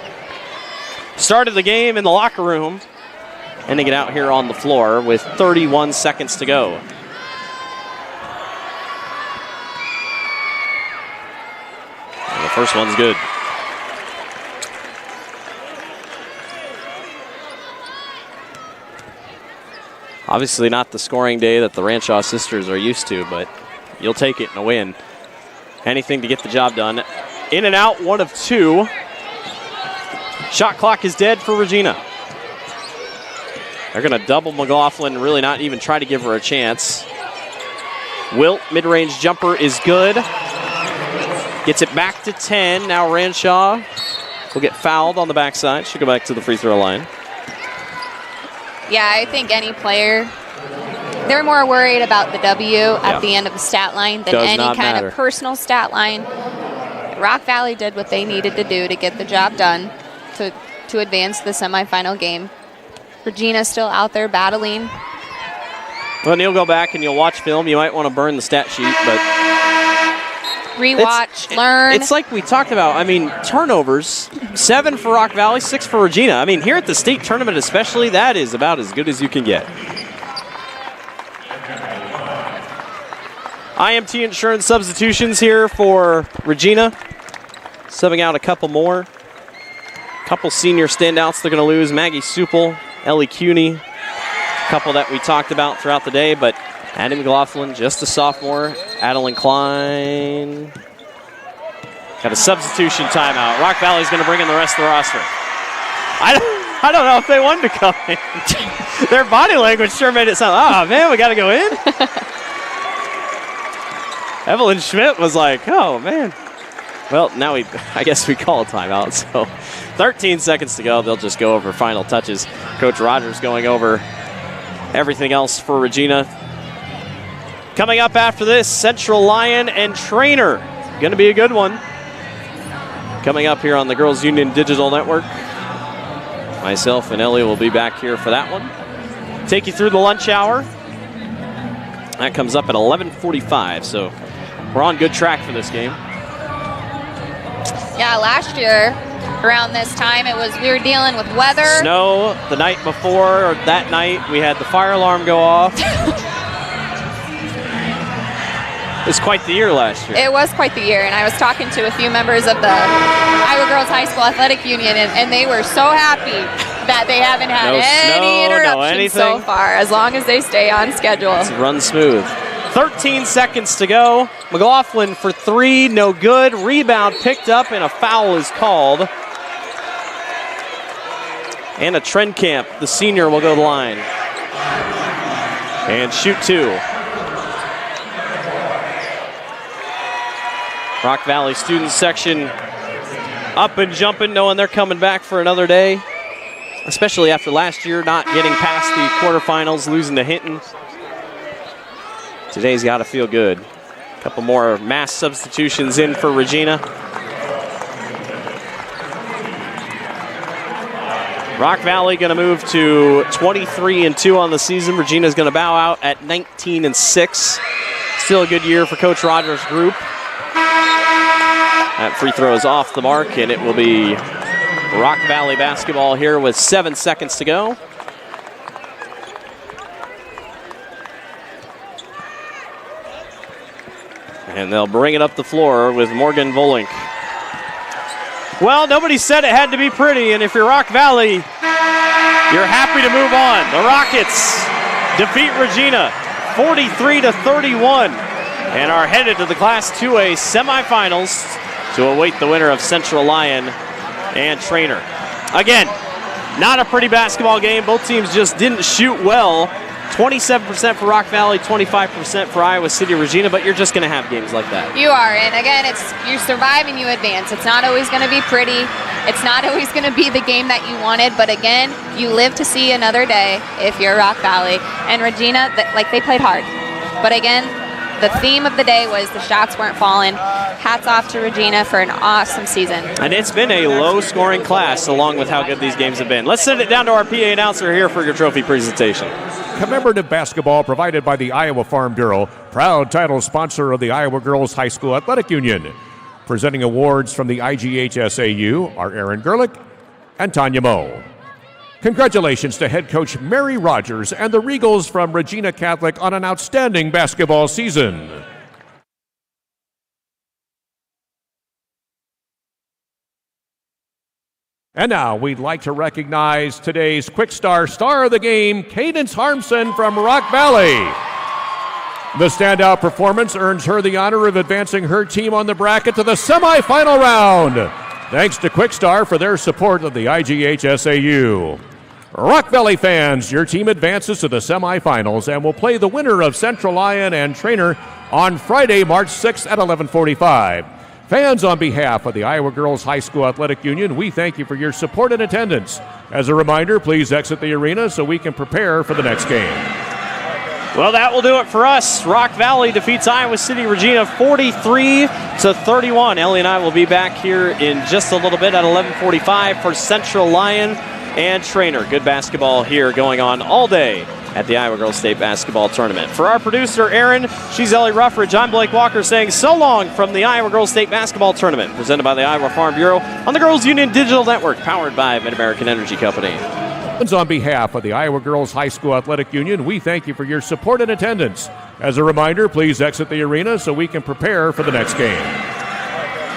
Started the game in the locker room, ending it out here on the floor with 31 seconds to go. And the first one's good. Obviously not the scoring day that the Ranshaw sisters are used to, but you'll take it in a win. Anything to get the job done. In and out, 1 of 2. Shot clock is dead for Regina. They're going to double McLaughlin, really not even try to give her a chance. Wilt, mid-range jumper is good. Gets it back to 10. Now Ranshaw will get fouled on the backside. She'll go back to the free throw line. Yeah, I think any player, they're more worried about the W at the end of the stat line than any kind of personal stat line. Rock Valley did what they needed to do to get the job done to advance the semifinal game. Regina's still out there battling. When you'll go back and you'll watch film, you might want to burn the stat sheet, but rewatch, learn. It's like we talked about. I mean, turnovers, 7 for Rock Valley, 6 for Regina. I mean, here at the state tournament especially, that is about as good as you can get. IMT Insurance substitutions here for Regina. Subbing out a couple more. Couple senior standouts they're going to lose. Maggie Supple, Ellie CUNY. A couple that we talked about throughout the day, but Addie McLaughlin, just a sophomore. Adeline Klein. Got a substitution timeout. Rock Valley's going to bring in the rest of the roster. I don't know if they wanted to come in. Their body language sure made it sound, oh man, we got to go in. Evelyn Schmidt was like, oh, man. Well, now I guess we call a timeout. So 13 seconds to go. They'll just go over final touches. Coach Rogers going over everything else for Regina. Coming up after this, Central Lyon and Trainer. Going to be a good one. Coming up here on the Girls Union Digital Network. Myself and Ellie will be back here for that one. Take you through the lunch hour. That comes up at 11:45, so we're on good track for this game. Yeah, last year around this time we were dealing with weather. Snow the night before, or that night we had the fire alarm go off. It was quite the year last year. It was quite the year, and I was talking to a few members of the Iowa Girls High School Athletic Union, and they were so happy that they haven't had any interruptions so far, as long as they stay on schedule. It's run smooth. 13 seconds to go. McLaughlin for three, no good. Rebound picked up, and a foul is called. Anna Trenkamp, the senior, will go to the line. And shoot two. Rock Valley student section up and jumping, knowing they're coming back for another day, especially after last year not getting past the quarterfinals, losing to Hinton. Today's got to feel good. A couple more mass substitutions in for Regina. Rock Valley going to move to 23-2 on the season. Regina's going to bow out at 19-6. Still a good year for Coach Rogers' group. That free throw is off the mark, and it will be Rock Valley basketball here with 7 seconds to go. And they'll bring it up the floor with Morgan Volink. Well, nobody said it had to be pretty, and if you're Rock Valley, you're happy to move on. The Rockets defeat Regina 43-31 and are headed to the Class 2A semifinals to await the winner of Central Lyon and Trainer. Again, not a pretty basketball game. Both teams just didn't shoot well. 27% for Rock Valley, 25% for Iowa City Regina, but you're just going to have games like that. You are, and again, you survive and you advance. It's not always going to be pretty. It's not always going to be the game that you wanted, but again, you live to see another day if you're Rock Valley. And Regina, they played hard. But again, the theme of the day was the shots weren't falling. Hats off to Regina for an awesome season. And it's been a low-scoring class along with how good these games have been. Let's send it down to our PA announcer here for your trophy presentation. Commemorative basketball provided by the Iowa Farm Bureau, proud title sponsor of the Iowa Girls High School Athletic Union. Presenting awards from the IGHSAU are Aaron Gerlich and Tanya Moe. Congratulations to head coach Mary Rogers and the Regals from Regina Catholic on an outstanding basketball season. And now we'd like to recognize today's Quick Star star of the game, Cadence Harmson from Rock Valley. The standout performance earns her the honor of advancing her team on the bracket to the semifinal round. Thanks to Quick Star for their support of the IGHSAU. Rock Valley fans, your team advances to the semifinals and will play the winner of Central Lyon and Trainer on Friday, March 6th at 11:45. Fans, on behalf of the Iowa Girls High School Athletic Union, we thank you for your support and attendance. As a reminder, please exit the arena so we can prepare for the next game. Well, that will do it for us. Rock Valley defeats Iowa City Regina 43-31. Ellie and I will be back here in just a little bit at 11:45 for Central Lyon and Trainer. Good basketball here going on all day at the Iowa Girls State Basketball Tournament. For our producer, Aaron, she's Ellie Ruffridge. I'm Blake Walker saying so long from the Iowa Girls State Basketball Tournament, presented by the Iowa Farm Bureau on the Girls Union Digital Network, powered by Mid-American Energy Company. On behalf of the Iowa Girls High School Athletic Union, we thank you for your support and attendance. As a reminder, please exit the arena so we can prepare for the next game.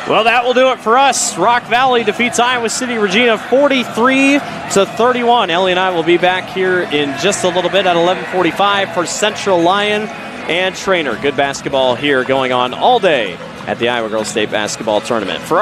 Well, that will do it for us. Rock Valley defeats Iowa City Regina 43-31. Ellie and I will be back here in just a little bit at 11:45 for Central Lyon and Trainer. Good basketball here going on all day at the Iowa Girls State Basketball Tournament. For